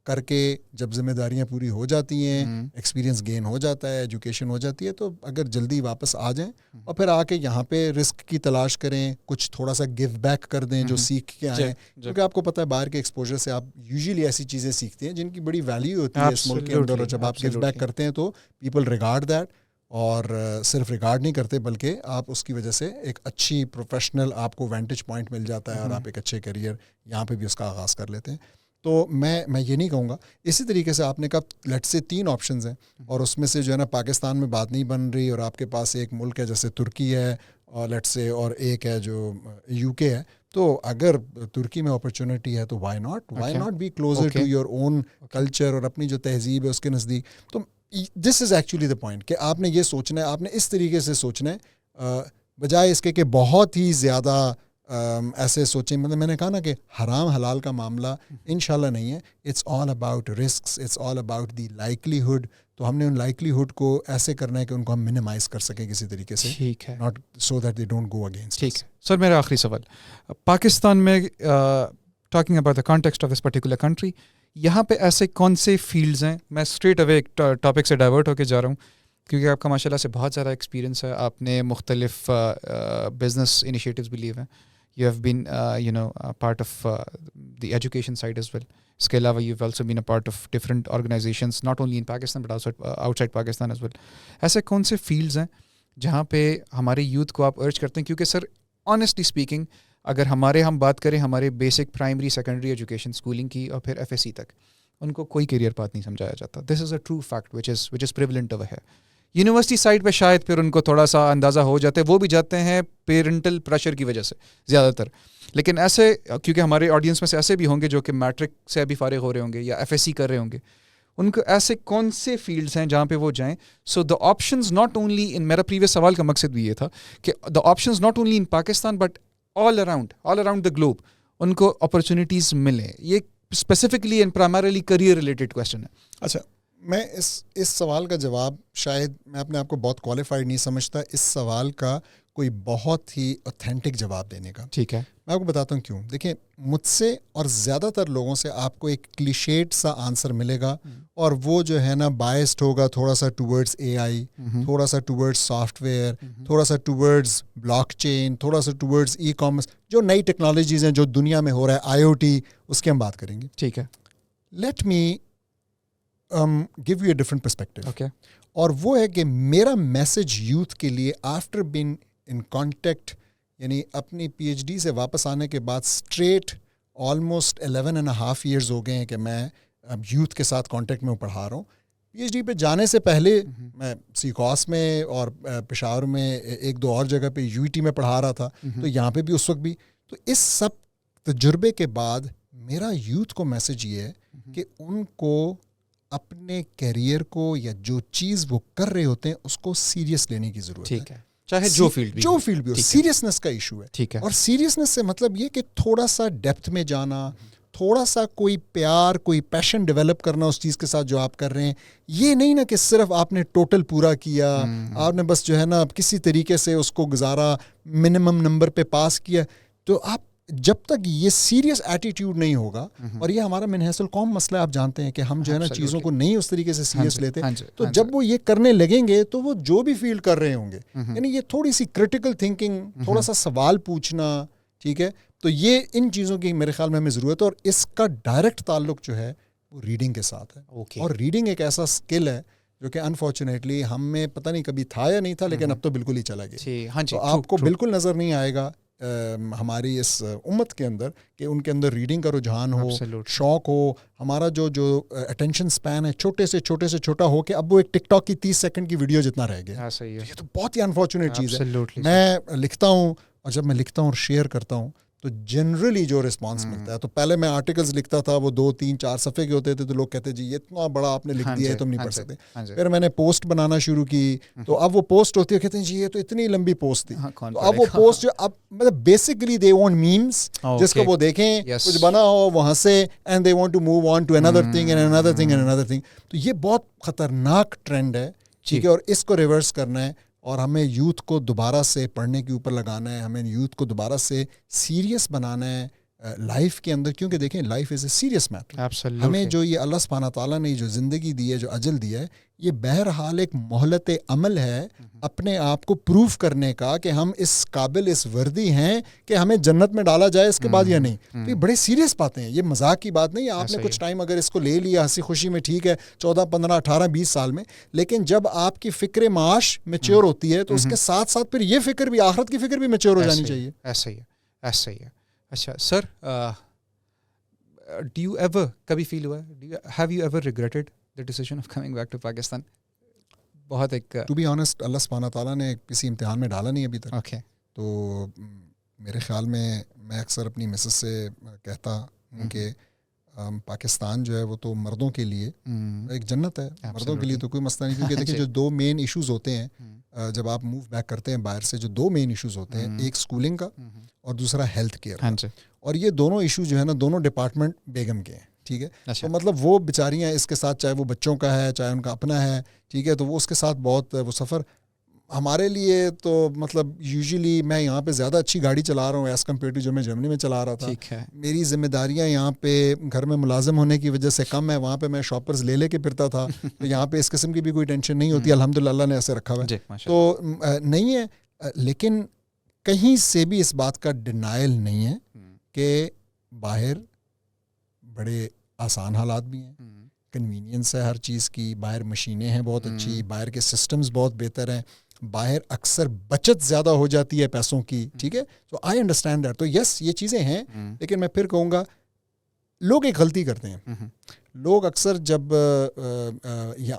کر کے جب ذمہ داریاں پوری ہو جاتی ہیں, ایکسپیرینس گین ہو جاتا ہے, ایجوکیشن ہو جاتی ہے, تو اگر جلدی واپس آ جائیں اور پھر آ کے یہاں پہ رسک کی تلاش کریں, کچھ تھوڑا سا گیو بیک کر دیں جو سیکھ کے آئیں. کیونکہ آپ کو پتہ ہے باہر کے ایکسپوجر سے آپ یوزلی ایسی چیزیں سیکھتے ہیں جن کی بڑی ویلیو ہوتی ہے اس ملک کے اندر, اور جب آپ گیو بیک کرتے ہیں تو پیپل ریگارڈ دیٹ, اور صرف ریگارڈ نہیں کرتے بلکہ آپ اس کی وجہ سے ایک اچھی پروفیشنل آپ کو وینٹیج پوائنٹ مل جاتا ہے اور آپ ایک اچھے کیریئر یہاں پہ بھی اس کا آغاز کر لیتے ہیں. تو میں یہ نہیں کہوں گا. اسی طریقے سے آپ نے کہا لیٹ سے 3 آپشنز ہیں, اور اس میں سے جو ہے نا پاکستان میں بات نہیں بن رہی, اور آپ کے پاس ایک ملک ہے جیسے ترکی ہے, اور لیٹ سے اور ایک ہے جو UK ہے. تو اگر ترکی میں اپرچونٹی ہے تو why not be closer to your own culture, اور اپنی جو تہذیب ہے اس کے نزدیک. تو this is actually the point کہ آپ نے یہ سوچنا ہے, آپ نے اس طریقے سے سوچنا ہے, بجائے اس کے کہ بہت ہی زیادہ ایسے سوچیں. مطلب میں نے کہا نا کہ حرام حلال کا معاملہ انشاءاللہ نہیں ہے. It's all about risks, it's all about the likelihood. تو ہم نے ان لائکلیہڈ کو ایسے کرنا ہے کہ ان کو ہم منیمائز کر سکیں کسی طریقے سے, ٹھیک ہے, not so that they don't go against. ٹھیک ہے سر. میرا آخری سوال, پاکستان میں talking about the context of this particular country, یہاں پہ ایسے کون سے فیلڈز ہیں؟ میں اسٹریٹ اوے ایک ٹاپک سے ڈائیورٹ ہو کے جا رہا ہوں کیونکہ آپ کا ماشاء اللہ سے بہت زیادہ ایکسپیرینس ہے, آپ نے مختلف بزنس انیشیٹیوز بھی لیے ہوئے ہیں, you have been part of the education side as well. اس کے علاوہ you've also been a part of different organizations not only in Pakistan but also outside Pakistan as well. ایسے کون سے فیلڈز ہیں جہاں پہ ہمارے یوتھ کو آپ ارج کرتے ہیں؟ کیونکہ سر آنیسٹلی اسپیکنگ اگر ہم بات کریں ہمارے basic primary secondary education schooling کی اور پھر FSC تک, ان کو کوئی کیریئر پاتھ نہیں سمجھایا جاتا. This is a true fact which is prevalent over here. University side پہ شاید پھر ان کو تھوڑا سا اندازہ ہو جاتا ہے, وہ بھی جاتے ہیں پیرنٹل پریشر کی وجہ سے زیادہ تر. لیکن ایسے کیونکہ ہمارے آڈینس میں سے ایسے بھی ہوں گے جو کہ میٹرک سے ابھی فارغ ہو رہے ہوں گے یا FSC کر رہے ہوں گے, ان کو ایسے کون سے فیلڈس ہیں جہاں پہ وہ جائیں؟ So the options not only in, میرا پریویس سوال کا مقصد بھی یہ تھا کہ the options not only in Pakistan but all around the globe ان کو اپرچونیٹیز ملیں. یہ specifically and primarily career related question ہے. اچھا, میں اس سوال کا جواب شاید میں اپنے آپ کو بہت کوالیفائڈ نہیں سمجھتا اس سوال کا کوئی بہت ہی اوتھینٹک جواب دینے کا. ٹھیک ہے, میں آپ کو بتاتا ہوں کیوں. دیکھیں, مجھ سے اور زیادہ تر لوگوں سے آپ کو ایک کلیشیڈ سا آنسر ملے گا, اور وہ جو ہے نا بائسڈ ہوگا تھوڑا سا ٹورڈز AI, تھوڑا سا ٹورڈز سافٹ ویئر, تھوڑا سا ٹورڈز بلاک چین, تھوڑا سا ٹورڈز ای کامرس, جو نئی ٹیکنالوجیز ہیں جو دنیا میں ہو رہا ہے, IoT, اس کی ہم بات کریں گے. ٹھیک ہے, let me give you a different perspective. Okay. اور وہ ہے کہ میرا میسج یوتھ کے لیے آفٹر بین ان کانٹیکٹ, یعنی اپنی PhD سے واپس آنے کے بعد اسٹریٹ آلموسٹ 11.5 years ہو گئے ہیں کہ میں یوتھ کے ساتھ کانٹیکٹ میں پڑھا رہا ہوں. PhD پہ جانے سے پہلے میں سیکوس میں اور پشاور میں 1-2 اور جگہ پہ UET میں پڑھا رہا تھا, تو یہاں پہ بھی اس وقت بھی. تو اس سب تجربے کے بعد میرا یوتھ کو میسج یہ ہے کہ ان کو اپنے کیریئر کو یا جو چیز وہ کر رہے ہوتے ہیں اس کو سیریس لینے کی ضرورت ہے. ٹھیک ہے, چاہے جو فیلڈ بھی ہو, سیریسنس کا ایشو ہے. ٹھیک ہے, اور سیریسنس سے مطلب یہ کہ تھوڑا سا ڈیپتھ میں جانا, تھوڑا سا کوئی پیار, کوئی پیشن ڈیولپ کرنا اس چیز کے ساتھ جو آپ کر رہے ہیں. یہ نہیں نا کہ صرف آپ نے ٹوٹل پورا کیا, آپ نے بس جو ہے نا کسی طریقے سے اس کو گزارا, منیمم نمبر پہ پاس کیا. تو آپ جب تک یہ سیریس ایٹیٹیوڈ نہیں ہوگا, اور یہ ہمارا من حیث القوم مسئلہ آپ جانتے ہیں کہ ہم جو ہے نا چیزوں کو نہیں اس طریقے سے سیریس لیتے, تو جب وہ یہ کرنے لگیں گے تو وہ جو بھی فیل کر رہے ہوں گے, یعنی یہ تھوڑی سی کریٹیکل تھنکنگ, تھوڑا سا سوال پوچھنا, ٹھیک ہے, تو یہ ان چیزوں کی میرے خیال میں ہمیں ضرورت ہے. اور اس کا ڈائریکٹ تعلق جو ہے وہ ریڈنگ کے ساتھ ہے. اور ریڈنگ ایک ایسا اسکل ہے جو کہ انفارچونیٹلی ہم میں پتہ نہیں کبھی تھا یا نہیں تھا, لیکن اب تو بالکل ہی چلا گیا. تو آپ کو بالکل نظر نہیں آئے گا ہماری اس امت کے اندر کہ ان کے اندر ریڈنگ کا رجحان ہو, شوق ہو. ہمارا جو اٹینشن سپین ہے چھوٹے سے چھوٹا ہو کہ اب وہ ایک ٹک ٹاک کی 30 سیکنڈ کی ویڈیو جتنا رہ گیا. یہ تو بہت ہی انفارچونیٹ چیز ہے. میں لکھتا ہوں, اور جب میں لکھتا ہوں اور شیئر کرتا ہوں تو جنرلی جو رسپانس ملتا ہے, تو پہلے میں آرٹیکلز لکھتا تھا, وہ 2 3 4 صفحے کے ہوتے تھے, تو لوگ کہتے جی یہ اتنا بڑا آپ نے لکھ دیا ہے تم نہیں پڑھ سکتے. پھر میں نے پوسٹ بنانا شروع کی, تو اب وہ پوسٹ ہوتی ہے, کہتے ہیں جی یہ تو اتنی لمبی پوسٹ تھی. تو اب وہ پوسٹ جو اب مطلب بیسکلی دے وانٹ میمز, جس کو وہ دیکھیں کچھ بنا ہو وہ ہنسے, and they want to move on to another thing and another thing and another thing. تو یہ بہت خطرناک ٹرینڈ ہے, ٹھیک ہے, اور اس کو ریورس کرنا ہے. اور ہمیں یوتھ کو دوبارہ سے پڑھنے کے اوپر لگانا ہے, ہمیں یوتھ کو دوبارہ سے سیریس بنانا ہے لائف کے اندر, کیونکہ دیکھیں life is a serious matter. ہمیں جو یہ اللہ سبحانہ تعالیٰ نے جو زندگی دی ہے, جو اجل دیا ہے, یہ بہرحال ایک مہلت عمل ہے اپنے آپ کو پروف کرنے کا کہ ہم اس قابل, اس وردی ہیں کہ ہمیں جنت میں ڈالا جائے اس کے بعد یا نہیں. تو یہ بڑے سیریس باتیں ہیں, یہ مذاق کی بات نہیں ہے. آپ نے کچھ ٹائم اگر اس کو لے لیا ہنسی خوشی میں, ٹھیک ہے, 14 15 18 20 سال میں, لیکن جب آپ کی فکر معاش میچور ہوتی ہے تو اس کے ساتھ ساتھ پھر یہ فکر بھی, آخرت کی فکر بھی میچور ہو جانی چاہیے. ایسا ہی ہے. اچھا سر, ڈو یو ایور, کبھی فیل ہوا ہے, have you ever regretted the decision of coming back to Pakistan? بہت ایک ٹو بی آنیسٹ اللہ سبحانہ تعالیٰ نے کسی امتحان میں ڈالا نہیں ابھی تک. اوکے. تو میرے خیال میں اکثر اپنی مسز سے کہتا ہوں کہ پاکستان جو ہے وہ تو مردوں کے لیے ایک جنت ہے, مردوں کے لیے تو کوئی مسئلہ نہیں. کیونکہ دیکھیں جو 2 مین ایشوز ہوتے ہیں جب آپ موو بیک کرتے ہیں باہر سے, جو 2 مین ایشوز ہوتے ہیں, ایک اسکولنگ کا اور دوسرا ہیلتھ کیئر. اور یہ دونوں ایشو جو ہے نا دونوں ڈپارٹمنٹ بیگم کے ہیں, ٹھیک ہے. تو مطلب وہ بیچاریاں اس کے ساتھ, چاہے وہ بچوں کا ہے چاہے ان کا اپنا ہے, ٹھیک ہے, تو وہ اس کے ساتھ بہت وہ سفر. ہمارے لیے تو مطلب یوزلی میں یہاں پہ زیادہ اچھی گاڑی چلا رہا ہوں ایز کمپیئر ٹو جو میں جرمنی میں چلا رہا تھا. میری ذمہ داریاں یہاں پہ گھر میں ملازم ہونے کی وجہ سے کم ہے, وہاں پہ میں شاپرز لے کے پھرتا تھا, تو یہاں پہ اس قسم کی بھی کوئی ٹینشن نہیں ہوتی. الحمدللہ اللہ نے ایسے رکھا ہوا ہے, تو نہیں ہے. لیکن کہیں سے بھی اس بات کا ڈینائل نہیں ہے کہ باہر بڑے آسان حالات بھی ہیں, کنوینئنس ہے ہر چیز کی, باہر مشینیں ہیں بہت اچھی, باہر کے سسٹمز بہت بہتر ہیں, باہر اکثر بچت زیادہ ہو جاتی ہے پیسوں کی, ٹھیک ہے. تو آئی انڈرسٹینڈ دیٹ. تو یس یہ چیزیں ہیں, لیکن میں پھر کہوں گا لوگ ایک غلطی کرتے ہیں. لوگ اکثر جب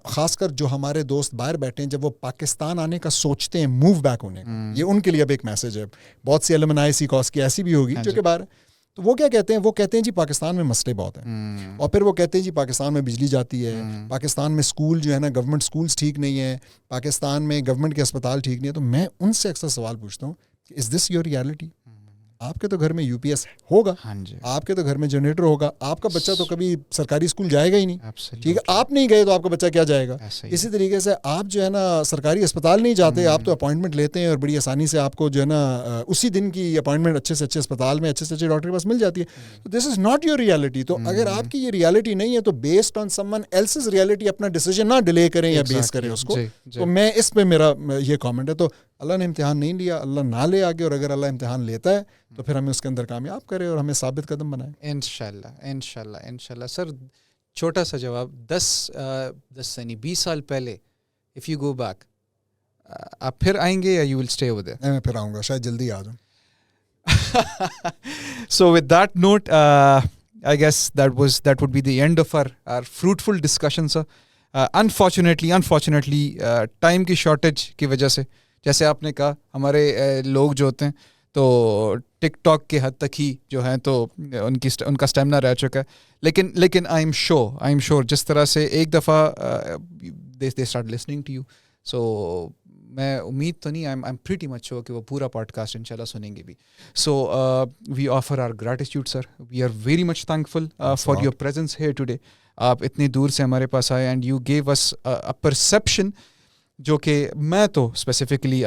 خاص کر جو ہمارے دوست باہر بیٹھے ہیں, جب وہ پاکستان آنے کا سوچتے ہیں, موو بیک ہونے کا, یہ ان کے لیے اب ایک میسج ہے. بہت سی الومنائی سیکوس کی ایسی بھی ہوگی جو کہ باہر, تو وہ کیا کہتے ہیں, وہ کہتے ہیں جی پاکستان میں مسئلے بہت ہیں, اور پھر وہ کہتے ہیں جی پاکستان میں بجلی جاتی ہے, پاکستان میں اسکول جو ہے نا گورنمنٹ اسکولس ٹھیک نہیں ہیں, پاکستان میں گورنمنٹ کے اسپتال ٹھیک نہیں ہے. تو میں ان سے اکثر سوال پوچھتا ہوں کہ از دس یور ریالٹی؟ آپ کے تو گھر میں UPS ہوگا, آپ کے تو گھر میں جنریٹر ہوگا, آپ کا بچہ تو کبھی سرکاری اسکول جائے گا ہی نہیں, ٹھیک ہے. آپ نہیں گئے تو آپ کا بچہ کیا جائے گا. اسی طریقے سے آپ جو ہے نا سرکاری اسپتال نہیں جاتے, آپ تو اپوائنٹمنٹ لیتے ہیں اور بڑی آسانی سے آپ کو جو ہے نا اسی دن کی اپوائنٹمنٹ اچھے سے اچھے اسپتال میں اچھے سے اچھے ڈاکٹر کے پاس مل جاتی ہے. تو this is not your reality. تو اگر آپ کی یہ ریالٹی نہیں ہے تو based on someone else's reality اپنا ڈیسیجن نہ ڈیلے کریں یا بیس کریں اس کو. تو میں اس پہ میرا یہ کامنٹ ہے. تو اللہ نے امتحان نہیں لیا, اللہ نہ لے آگے, اور اگر اللہ امتحان لیتا ہے تو پھر ہمیں اس کے اندر کامیاب کرے اور ہمیں ثابت قدم بنائے انشاءاللہ. سر چھوٹا سا جواب, 10 یعنی 20 سال پہلے اف یو گو بیک, آپ پھر آئیں گے یا you will stay over there? میں پھر آؤں گا, شاید جلدی آ جاؤں. So with that note, I guess that would be the end of our fruitful discussion, sir. Unfortunately, time کی شارٹیج کی وجہ سے, جیسے آپ نے کہا, ہمارے لوگ جو ہوتے ہیں تو ٹک ٹاک کے حد تک ہی جو ہیں تو ان کا اسٹیمنا رہ چکا ہے. لیکن آئی ایم شیور جس طرح سے ایک دفعہ they start listening to you, so میں امید تو نہیں, I am pretty much sure کہ وہ پورا پوڈ کاسٹ ان شاء اللہ سنیں گے بھی. So we offer our gratitude sir, we are very much thankful for your presence here today. آپ اتنی دور سے ہمارے پاس آئے and you gave us a perception جو کہ میں تو specifically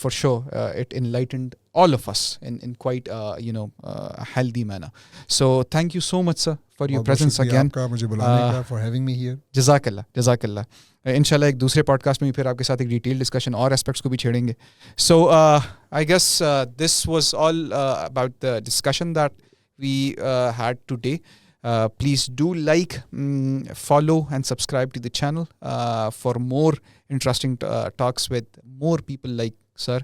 for sure it enlightened all of us in quite healthy manner. So thank you so much sir for your presence again. آپ کا مجھے بلانے کا, for having me here. جزاک اللہ. انشاءاللہ ایک دوسرے پوڈ کاسٹ میں بھی پھر آپ کے ساتھ ایک ڈیٹیل ڈسکشن اور اسپیکٹس کو بھی چھیڑیں گے. So I guess this was all about the discussion that we had today. Please do like, follow and subscribe to the channel for more interesting talks with more people like sir.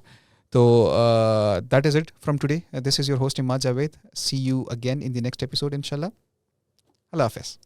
So that is it from today. This is your host Imad Javed. See you again in the next episode inshallah. Allah Hafiz.